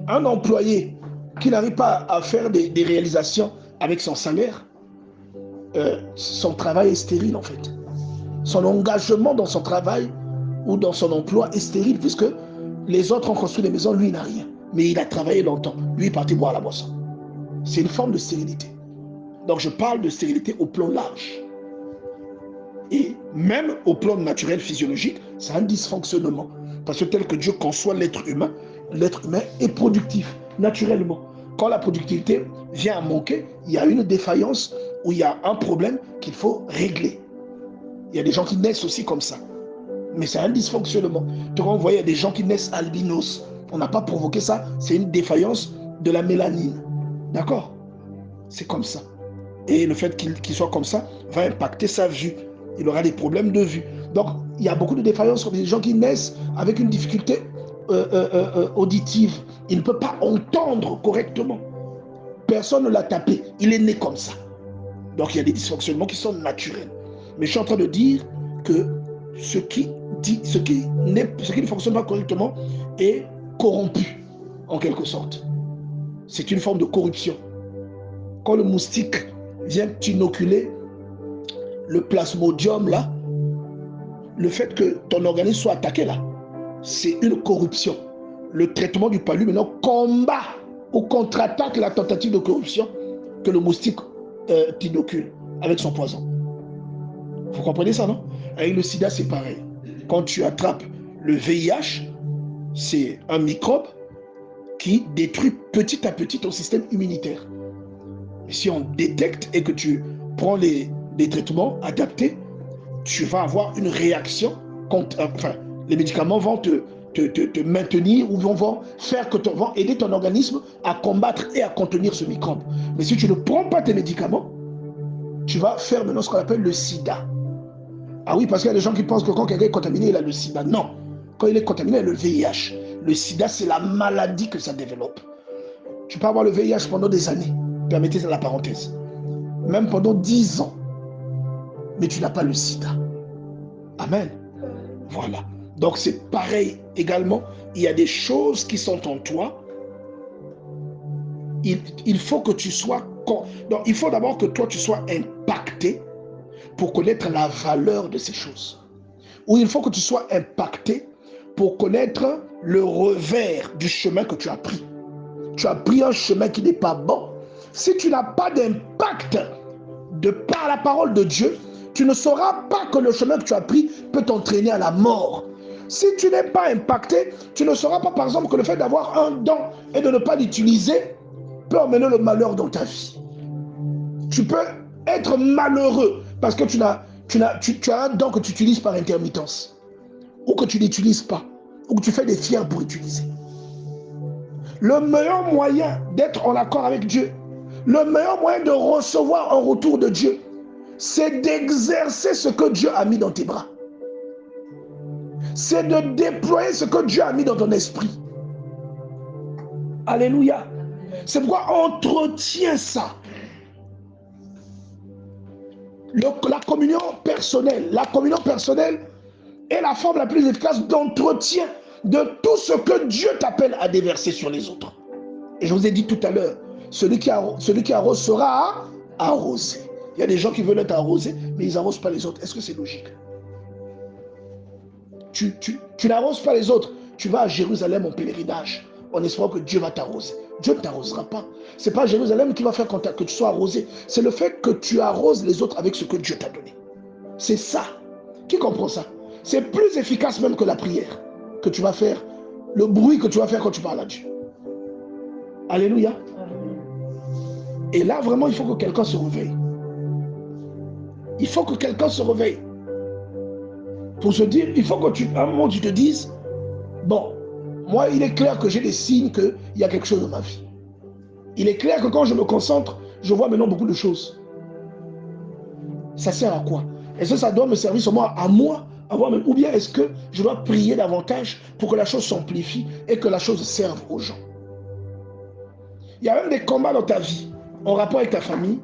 Un employé qui n'arrive pas à faire des réalisations avec son salaire, son travail est stérile en fait. Son engagement dans son travail ou dans son emploi est stérile puisque les autres ont construit des maisons, lui il n'a rien. Mais il a travaillé longtemps. Lui il est parti boire la boisson. C'est une forme de stérilité. Donc je parle de stérilité au plan large. Et même au plan naturel, physiologique, c'est un dysfonctionnement. Parce que tel que Dieu conçoit l'être humain est productif, naturellement. Quand la productivité vient à manquer, il y a une défaillance ou il y a un problème qu'il faut régler. Il y a des gens qui naissent aussi comme ça. Mais c'est un dysfonctionnement. Tu vois, on voit, il y a des gens qui naissent albinos. On n'a pas provoqué ça. C'est une défaillance de la mélanine. D'accord? C'est comme ça. Et le fait qu'il soit comme ça va impacter sa vue. Il aura des problèmes de vue. Donc, il y a beaucoup de défaillances sur des gens qui naissent avec une difficulté auditive. Il ne peut pas entendre correctement. Personne ne l'a tapé. Il est né comme ça. Donc, il y a des dysfonctionnements qui sont naturels. Mais je suis en train de dire que ce qui ne fonctionne pas correctement est corrompu, en quelque sorte. C'est une forme de corruption. Quand le moustique vient t'inoculer le plasmodium là, le fait que ton organisme soit attaqué là, c'est une corruption. Le traitement du palu maintenant combat ou contre-attaque la tentative de corruption que le moustique t'inocule avec son poison. Vous comprenez ça, non? Avec le sida, c'est pareil. Quand tu attrapes le VIH, c'est un microbe qui détruit petit à petit ton système immunitaire. Et si on détecte et que tu prends des traitements adaptés, tu vas avoir une réaction contre, les médicaments vont te maintenir ou vont aider ton organisme à combattre et à contenir ce microbe. Mais si tu ne prends pas tes médicaments, tu vas faire maintenant ce qu'on appelle le sida. Ah oui, parce qu'il y a des gens qui pensent que quand quelqu'un est contaminé, il a le sida. Non. Quand il est contaminé, il a le VIH. Le sida, c'est la maladie que ça développe. Tu peux avoir le VIH pendant des années. Permettez la parenthèse. Même pendant 10 ans. Mais tu n'as pas le sida. Amen. Voilà. Donc c'est pareil également. Il y a des choses qui sont en toi. Il faut que tu sois... Donc il faut d'abord que toi tu sois impacté pour connaître la valeur de ces choses. Ou il faut que tu sois impacté pour connaître le revers du chemin que tu as pris. Tu as pris un chemin qui n'est pas bon. Si tu n'as pas d'impact de par la parole de Dieu, tu ne sauras pas que le chemin que tu as pris peut t'entraîner à la mort. Si tu n'es pas impacté, tu ne sauras pas, par exemple, que le fait d'avoir un don et de ne pas l'utiliser peut emmener le malheur dans ta vie. Tu peux être malheureux parce que tu as un don que tu utilises par intermittence, ou que tu n'utilises pas, ou que tu fais des fiers pour utiliser. Le meilleur moyen d'être en accord avec Dieu, le meilleur moyen de recevoir un retour de Dieu, c'est d'exercer ce que Dieu a mis dans tes bras. C'est de déployer ce que Dieu a mis dans ton esprit. Alléluia. C'est pourquoi entretiens ça. La communion personnelle est la forme la plus efficace d'entretien de tout ce que Dieu t'appelle à déverser sur les autres. Et je vous ai dit tout à l'heure, celui qui arrose sera arrosé. Il y a des gens qui veulent être arrosés, mais ils n'arrosent pas les autres. Est-ce que c'est logique? Tu n'arroses pas les autres. Tu vas à Jérusalem en pèlerinage en espérant que Dieu va t'arroser. Dieu ne t'arrosera pas. Ce n'est pas Jérusalem qui va faire que tu sois arrosé. C'est le fait que tu arroses les autres avec ce que Dieu t'a donné. C'est ça. Qui comprend ça? C'est plus efficace même que la prière que tu vas faire, le bruit que tu vas faire quand tu parles à Dieu. Alléluia. Et là, vraiment, il faut que quelqu'un se réveille. Il faut que quelqu'un se réveille. Pour se dire, il faut que à un moment, tu te dises, bon, moi, il est clair que j'ai des signes qu'il y a quelque chose dans ma vie. Il est clair que quand je me concentre, je vois maintenant beaucoup de choses. Ça sert à quoi? Est-ce que ça doit me servir seulement à moi, ou bien est-ce que je dois prier davantage pour que la chose s'amplifie et que la chose serve aux gens? Il y a même des combats dans ta vie, en rapport avec ta famille,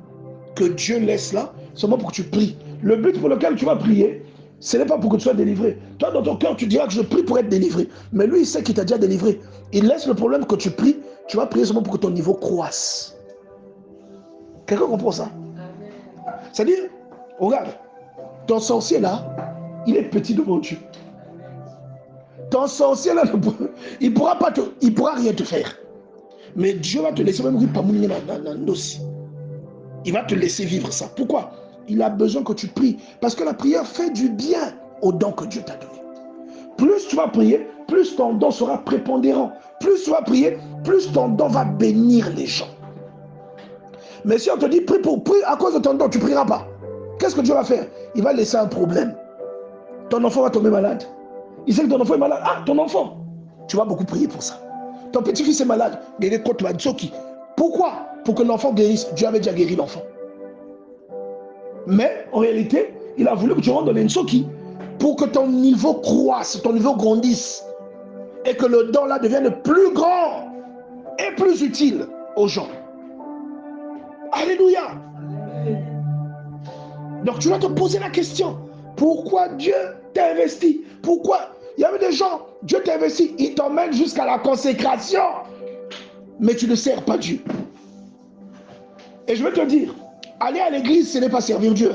que Dieu laisse là, seulement pour que tu pries. Le but pour lequel tu vas prier, ce n'est pas pour que tu sois délivré. Toi, dans ton cœur, tu diras que je prie pour être délivré. Mais lui, il sait qu'il t'a déjà délivré. Il laisse le problème que tu pries, tu vas prier seulement pour que ton niveau croisse. Quelqu'un comprend ça? C'est-à-dire, regarde, ton sorcier là, il est petit devant Dieu. Ton sorcier là, il pourra rien te faire. Mais Dieu va te laisser même il va te laisser vivre ça. Pourquoi? Il a besoin que tu pries. Parce que la prière fait du bien aux dons que Dieu t'a donnés. Plus tu vas prier, plus ton don sera prépondérant. Plus tu vas prier, plus ton don va bénir les gens. Mais si on te dit prie à cause de ton don, tu ne prieras pas. Qu'est-ce que Dieu va faire? Il va laisser un problème. Ton enfant va tomber malade. Il sait que ton enfant est malade. Ah, ton enfant. Tu vas beaucoup prier pour ça. Ton petit-fils est malade. Pourquoi? Pour que l'enfant guérisse. Dieu avait déjà guéri l'enfant. Mais en réalité, il a voulu que tu rentres dans l'Ensoki pour que ton niveau croisse, ton niveau grandisse. Et que le don là devienne plus grand et plus utile aux gens. Alléluia. Donc tu dois te poser la question. Pourquoi Dieu t'a investi? Pourquoi? Il y avait des gens, Dieu t'a investi, il t'emmène jusqu'à la consécration. Mais tu ne sers pas Dieu. Et je vais te dire, aller à l'église, ce n'est pas servir Dieu.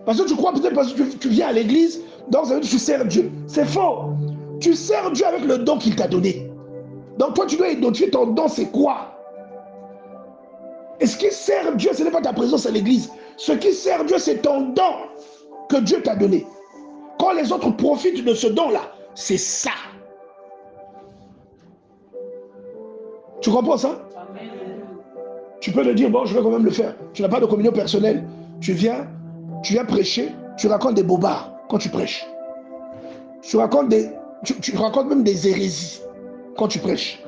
Parce que tu crois peut-être parce que tu viens à l'église, donc ça veut dire que tu sers Dieu. C'est faux. Tu sers Dieu avec le don qu'il t'a donné. Donc toi, tu dois identifier ton don, c'est quoi? Et ce qui sert Dieu, ce n'est pas ta présence à l'église. Ce qui sert Dieu, c'est ton don que Dieu t'a donné. Quand les autres profitent de ce don-là, c'est ça. Tu comprends ça? Amen. Tu peux le dire, bon, je vais quand même le faire. Tu n'as pas de communion personnelle. Tu viens prêcher, tu racontes des bobards quand tu prêches. Tu racontes même des hérésies quand tu prêches.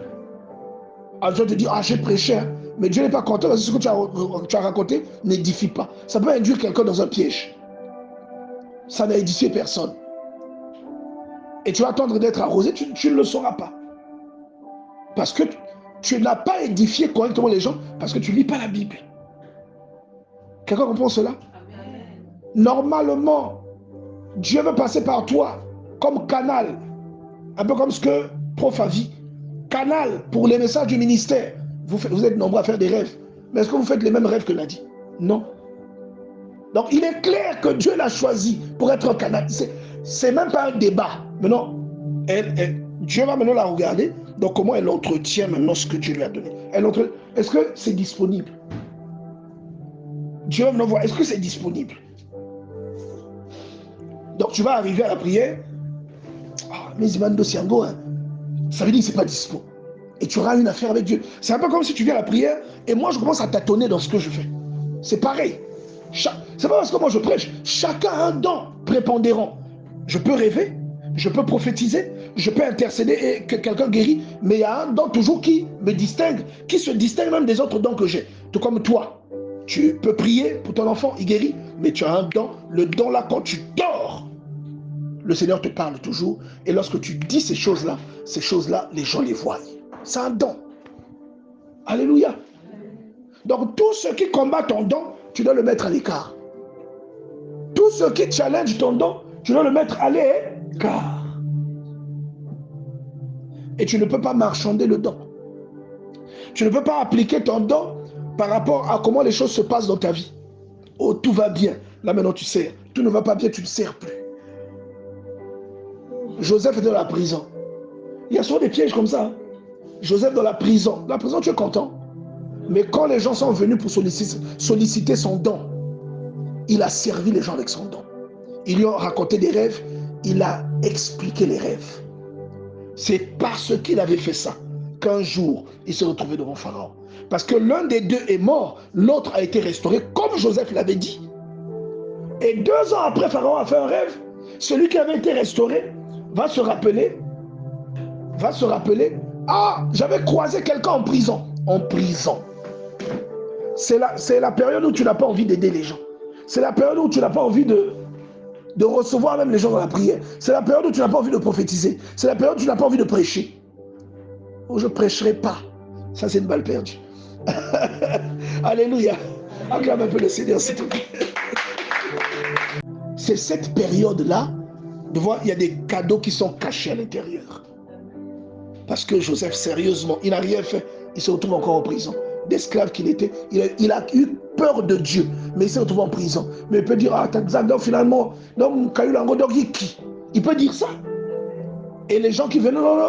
Alors Dieu te dit, ah, j'ai prêché, hein. Mais Dieu n'est pas content parce que ce que tu as raconté n'édifie pas. Ça peut induire quelqu'un dans un piège. Ça n'a édifié personne. Et tu vas attendre d'être arrosé, tu ne le sauras pas. Parce que tu n'as pas édifié correctement les gens, parce que tu ne lis pas la Bible. Quelqu'un comprend cela? Amen. Normalement, Dieu veut passer par toi comme canal, un peu comme ce que Prof a dit, canal pour les messages du ministère. Vous êtes nombreux à faire des rêves, mais est-ce que vous faites les mêmes rêves que l'a dit? Non. Donc il est clair que Dieu l'a choisi pour être un canal. C'est même pas un débat. Maintenant, Dieu va maintenant la regarder. Donc comment elle entretient maintenant ce que Dieu lui a donné? Est-ce que c'est disponible? Dieu va maintenant voir, est-ce que c'est disponible? Donc tu vas arriver à la prière. Ah, mais Zimando Siango, hein, ça veut dire que c'est pas dispo. Et tu auras une affaire avec Dieu. C'est un peu comme si tu viens à la prière et moi je commence à tâtonner dans ce que je fais. C'est pareil. C'est pas parce que moi je prêche. Chacun a un don prépondérant. Je peux rêver, je peux prophétiser, je peux intercéder et que quelqu'un guérit, mais il y a un don toujours qui me distingue, qui se distingue même des autres dons que j'ai. Tout comme toi, tu peux prier pour ton enfant, il guérit, mais tu as un don. Le don là, quand tu dors, le Seigneur te parle toujours. Et lorsque tu dis ces choses-là, les gens les voient. C'est un don. Alléluia. Donc tout ce qui combat ton don, tu dois le mettre à l'écart. Tout ce qui challenge ton don, tu dois le mettre à l'écart. Et tu ne peux pas marchander le don. Tu ne peux pas appliquer ton don par rapport à comment les choses se passent dans ta vie. Oh, tout va bien. Là maintenant tu sers. Tout ne va pas bien, tu ne sers plus. Joseph est dans la prison. Il y a souvent des pièges comme ça. Hein. Joseph dans la prison. La prison, tu es content. Mais quand les gens sont venus pour solliciter son don, il a servi les gens avec son don. Ils lui ont raconté des rêves. Il a expliqué les rêves. C'est parce qu'il avait fait ça qu'un jour, il se retrouvait devant Pharaon. Parce que l'un des deux est mort, l'autre a été restauré, comme Joseph l'avait dit. Et 2 ans après, Pharaon a fait un rêve. Celui qui avait été restauré va se rappeler, ah, j'avais croisé quelqu'un en prison. En prison. C'est la période où tu n'as pas envie d'aider les gens. C'est la période où tu n'as pas envie de recevoir même les gens dans la prière. C'est la période où tu n'as pas envie de prophétiser. C'est la période où tu n'as pas envie de prêcher. Où je ne prêcherai pas. Ça, c'est une balle perdue. Alléluia. Acclame un peu le Seigneur, s'il te plaît. C'est cette période-là, de voir, il y a des cadeaux qui sont cachés à l'intérieur. Parce que Joseph, sérieusement, il n'a rien fait. Il se retrouve encore en prison. D'esclave qu'il était, il a eu peur de Dieu, mais il s'est retrouvé en prison. Mais il peut dire, ah, donc finalement, il peut dire ça. Et les gens qui viennent, non,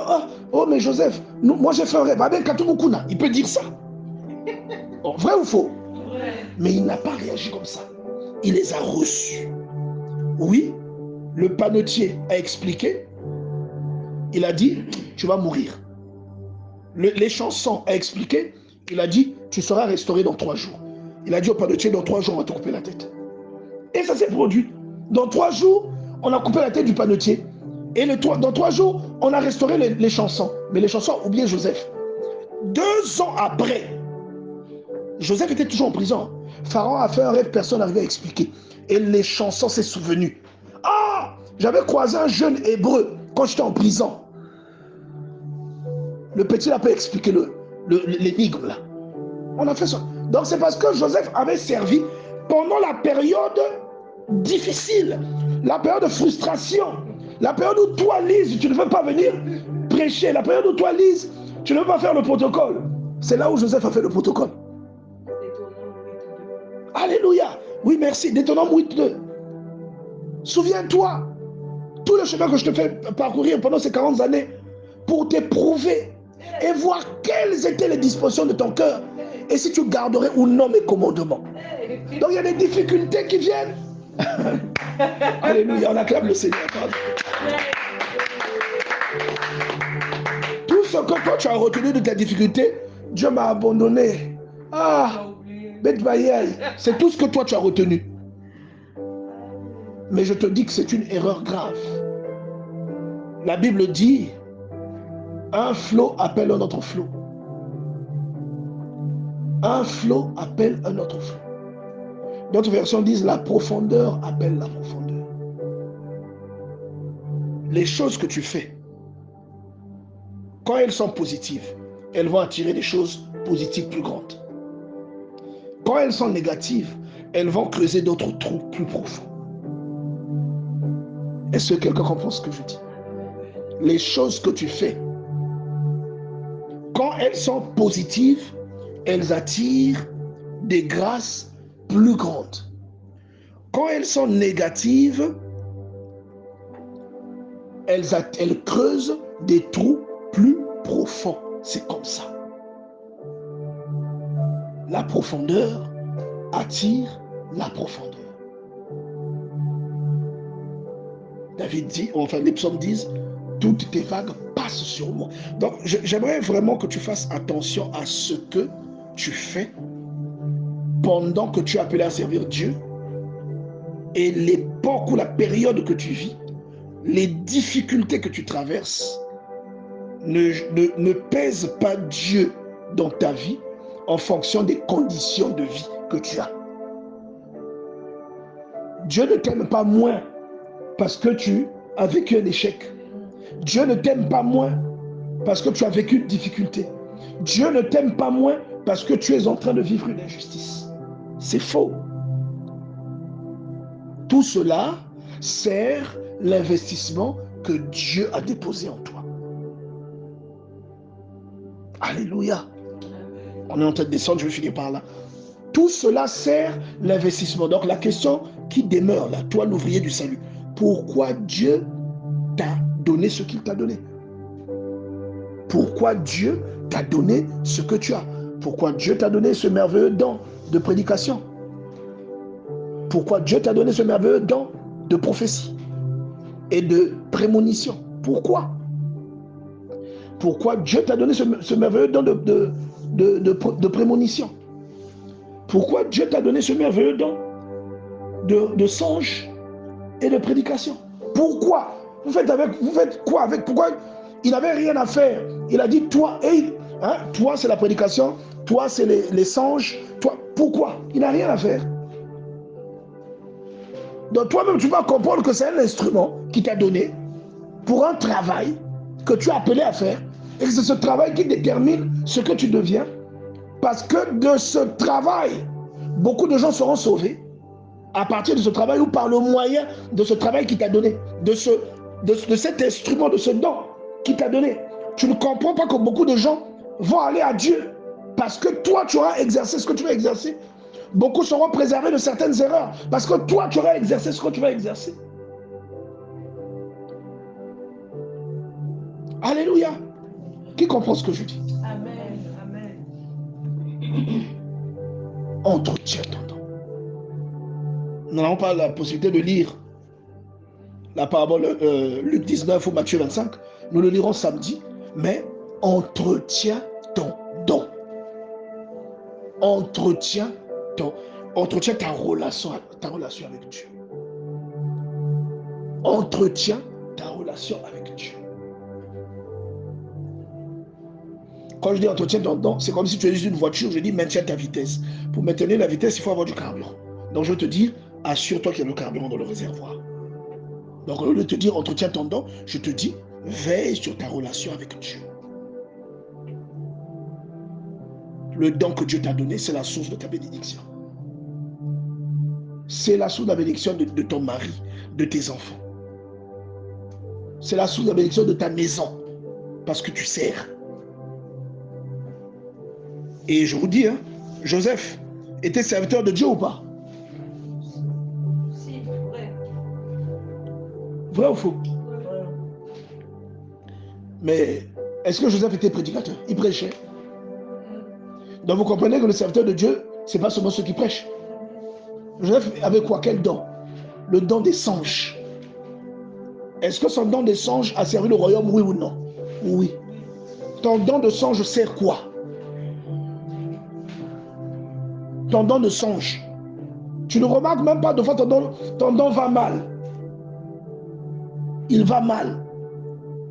oh, mais Joseph, moi j'ai fait un rêve. Il peut dire ça. Oh, vrai ou faux? Mais il n'a pas réagi comme ça. Il les a reçus. Oui, le panetier a expliqué. Il a dit, tu vas mourir. Les chansons a expliqué. Il a dit, tu seras restauré dans 3 jours. Il a dit au panetier, dans 3 jours, on va te couper la tête. Et ça s'est produit. Dans 3 jours, on a coupé la tête du panetier. Et dans 3 jours, on a restauré les chansons. Mais les chansons ont oublié Joseph. 2 ans après, Joseph était toujours en prison. Pharaon a fait un rêve, personne n'arrivait à expliquer. Et les chansons s'est souvenu. Ah, j'avais croisé un jeune hébreu quand j'étais en prison. Le petit n'a pas expliqué l'énigme là. On a fait ça. Donc c'est parce que Joseph avait servi pendant la période difficile, la période de frustration, la période où toi, Lise, tu ne veux pas venir prêcher, la période où toi, Lise, tu ne veux pas faire le protocole. C'est là où Joseph a fait le protocole. Alléluia. Oui, merci. Deutéronome 8:2. Souviens-toi, tout le chemin que je te fais parcourir pendant ces 40 années pour t'éprouver et voir quelles étaient les dispositions de ton cœur et si tu garderais ou non mes commandements. Donc il y a des difficultés qui viennent. Alléluia, on acclame le Seigneur. Pardon. Tout ce que toi tu as retenu de ta difficulté, Dieu m'a abandonné. Ah, bête baïaï, c'est tout ce que toi tu as retenu. Mais je te dis que c'est une erreur grave. La Bible dit, un flot appelle un autre flot. Un flot appelle un autre flot. D'autres versions disent, la profondeur appelle la profondeur. Les choses que tu fais, quand elles sont positives, elles vont attirer des choses positives plus grandes. Quand elles sont négatives, elles vont creuser d'autres trous plus profonds. Est-ce que quelqu'un comprend ce que je dis? Les choses que tu fais, quand elles sont positives, elles attirent des grâces plus grandes. Quand elles sont négatives, elles creusent des trous plus profonds. C'est comme ça. La profondeur attire la profondeur. David dit, enfin les psaumes disent, toutes tes vagues passent sur moi. Donc j'aimerais vraiment que tu fasses attention à ce que tu fais pendant que tu es appelé à servir Dieu et l'époque ou la période que tu vis, les difficultés que tu traverses ne pèsent pas Dieu dans ta vie en fonction des conditions de vie que tu as. Dieu ne t'aime pas moins parce que tu as vécu un échec. Dieu ne t'aime pas moins parce que tu as vécu une difficulté. Dieu ne t'aime pas moins parce que tu es en train de vivre une injustice. C'est faux. Tout cela sert l'investissement que Dieu a déposé en toi. Alléluia. On est en train de descendre, je vais finir par là. Tout cela sert l'investissement. Donc la question qui demeure là, toi l'ouvrier du salut, pourquoi Dieu t'a donné ce qu'il t'a donné? Pourquoi Dieu t'a donné ce que tu as? Pourquoi Dieu t'a donné ce merveilleux don de prédication? Pourquoi Dieu t'a donné ce merveilleux don de prophétie et de prémonition? Pourquoi? Pourquoi Dieu t'a donné ce merveilleux don de prémonition? Pourquoi Dieu t'a donné ce merveilleux don de songe et de prédication? Pourquoi? Vous faites quoi avec? Pourquoi il n'avait rien à faire? Il a dit toi, toi c'est la prédication, toi c'est les songes, toi. Pourquoi? Il n'a rien à faire. Donc toi-même tu vas comprendre que c'est un instrument qui t'a donné pour un travail que tu as appelé à faire, et que c'est ce travail qui détermine ce que tu deviens, parce que de ce travail, beaucoup de gens seront sauvés à partir de ce travail ou par le moyen de ce travail qui t'a donné, de cet instrument, de ce don qui t'a donné. Tu ne comprends pas que beaucoup de gens vont aller à Dieu parce que toi tu auras exercé ce que tu vas exercer. Beaucoup seront préservés de certaines erreurs parce que toi tu auras exercé ce que tu vas exercer. Alléluia. Qui comprend ce que je dis? Amen. Amen. Entretiens ton don. Nous n'avons pas la possibilité de lire la parabole Luc 19 ou Matthieu 25. Nous le lirons samedi. Mais entretiens ton don. Entretiens ta relation avec Dieu. Entretiens ta relation avec Dieu. Quand je dis entretiens ton don, c'est comme si tu es une voiture, je dis maintiens ta vitesse. Pour maintenir la vitesse, il faut avoir du carburant. Donc je veux te dire, assure-toi qu'il y a le carburant dans le réservoir. Donc au lieu de te dire entretiens ton don, je te dis, veille sur ta relation avec Dieu. Le don que Dieu t'a donné, c'est la source de ta bénédiction. C'est la source de la bénédiction de ton mari, de tes enfants. C'est la source de la bénédiction de ta maison, parce que tu sers. Et je vous dis, Joseph était serviteur de Dieu ou pas? Si, vrai. Vrai ou faux? Vrai. Mais est-ce que Joseph était prédicateur? Il prêchait. Donc vous comprenez que le serviteur de Dieu, ce n'est pas seulement ceux qui prêchent. Joseph avait quoi? Quel don? Le don des songes. Est-ce que son don des songes a servi le royaume, oui ou non? Oui. Ton don de songe sert quoi? Ton don de songe. Tu ne remarques même pas de fois ton don va mal. Il va mal.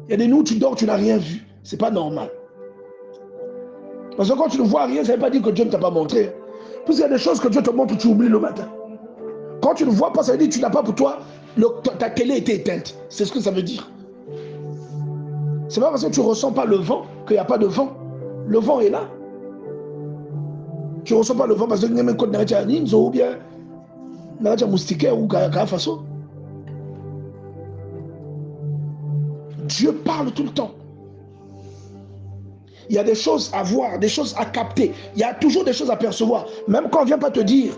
Il y a des nuits où tu dors, tu n'as rien vu. C'est pas normal. Parce que quand tu ne vois rien, ça ne veut pas dire que Dieu ne t'a pas montré. Parce qu'il y a des choses que Dieu te montre, tu oublies le matin. Quand tu ne vois pas, ça veut dire que tu n'as pas pour toi, ta télé était éteinte. C'est ce que ça veut dire. C'est pas parce que tu ne ressens pas le vent qu'il n'y a pas de vent. Le vent est là. Tu ne ressens pas le vent parce que tu n'as pas de ou bien moustiquaire ou façon. Dieu parle tout le temps. Il y a des choses à voir, des choses à capter. Il y a toujours des choses à percevoir. Même quand on ne vient pas te dire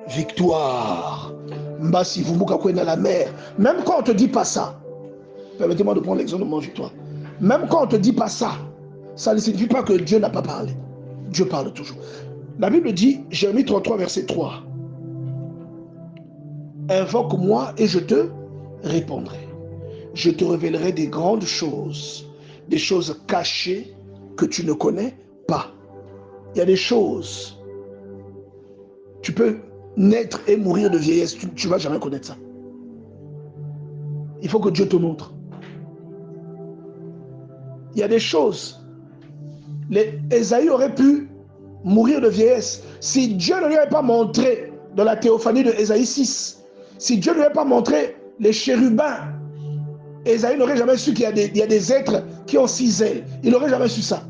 victoire, Mbassi, vous dans la mer. Même quand on ne te dit pas ça, permettez-moi de prendre l'exemple de mon victoire. Même quand on ne te dit pas ça, ça ne signifie pas que Dieu n'a pas parlé. Dieu parle toujours. La Bible dit, Jérémie 33, verset 3. Invoque-moi et je te répondrai. Je te révélerai des grandes choses, des choses cachées que tu ne connais pas. Il y a des choses. Tu peux naître et mourir de vieillesse, tu ne vas jamais connaître ça. Il faut que Dieu te montre. Il y a des choses. Ésaïe aurait pu mourir de vieillesse si Dieu ne lui avait pas montré dans la théophanie de Ésaïe 6. Si Dieu ne lui avait pas montré les chérubins, Ésaïe n'aurait jamais su qu'il y a des êtres qui ont 6 ailes. Il n'aurait jamais su ça.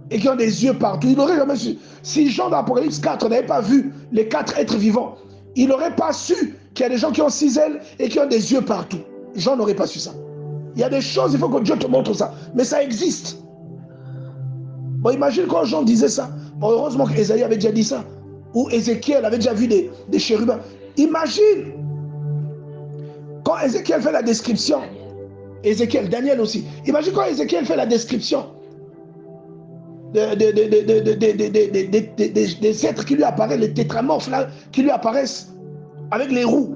Et qui ont des yeux partout. Il n'aurait jamais su. Si Jean dans l'Apocalypse 4 n'avait pas vu les 4 êtres vivants, il n'aurait pas su qu'il y a des gens qui ont 6 ailes et qui ont des yeux partout. Jean n'aurait pas su ça. Il y a des choses, il faut que Dieu te montre ça. Mais ça existe. Bon, imagine quand Jean disait ça. Bon, heureusement qu'Ésaïe avait déjà dit ça. Ou Ézéchiel avait déjà vu des chérubins. Imagine quand Ézéchiel fait la description. Ézéchiel, Daniel aussi. Imagine quand Ézéchiel fait la description des êtres qui lui apparaissent, les tétramorphes là, qui lui apparaissent avec les roues.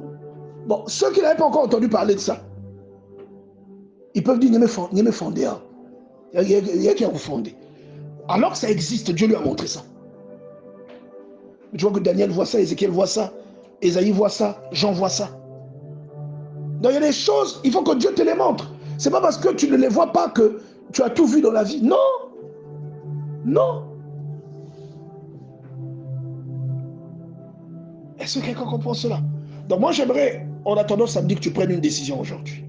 Bon, ceux qui n'avaient pas encore entendu parler de ça, ils peuvent dire, n'y me fondez. Il y a qui a fondé. Alors que ça existe, Dieu lui a montré ça. Tu vois que Daniel voit ça, Ézéchiel voit ça, Ésaïe voit ça, Jean voit ça. Donc il y a des choses, il faut que Dieu te les montre. C'est pas parce que tu ne les vois pas que tu as tout vu dans la vie. Non. Non. Est-ce que quelqu'un comprend cela? Donc moi j'aimerais, en attendant samedi, que tu prennes une décision aujourd'hui.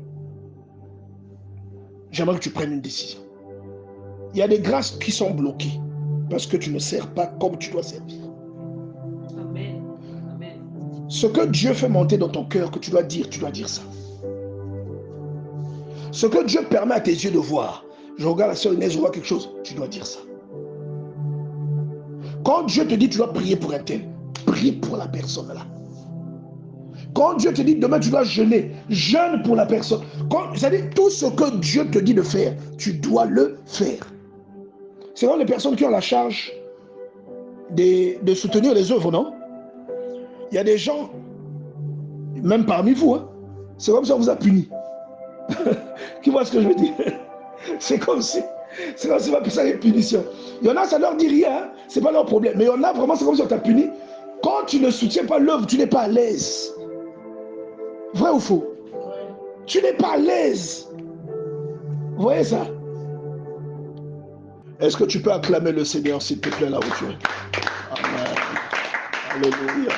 J'aimerais que tu prennes une décision. Il y a des grâces qui sont bloquées parce que tu ne sers pas comme tu dois servir. Amen. Amen. Ce que Dieu fait monter dans ton cœur, que tu dois dire ça. Ce que Dieu permet à tes yeux de voir, je regarde la sœur Inès, je vois quelque chose, tu dois dire ça. Quand Dieu te dit tu dois prier pour un tel, prie pour la personne là. Quand Dieu te dit demain tu dois jeûner, jeûne pour la personne. C'est-à-dire tout ce que Dieu te dit de faire, tu dois le faire. C'est comme les personnes qui ont la charge de soutenir les œuvres, non? Il y a des gens, même parmi vous, hein, c'est comme si on vous a puni. Qui voit ce que je veux dire? C'est comme si on va ça une punition. Il y en a, ça leur dit rien, hein? C'est pas leur problème. Mais il y en a vraiment, c'est comme si on t'a puni. Quand tu ne soutiens pas l'œuvre, tu n'es pas à l'aise. Vrai ou faux? Tu n'es pas à l'aise. Vous voyez ça? Est-ce que tu peux acclamer le Seigneur, s'il te plaît, là où tu es? Amen. Alléluia.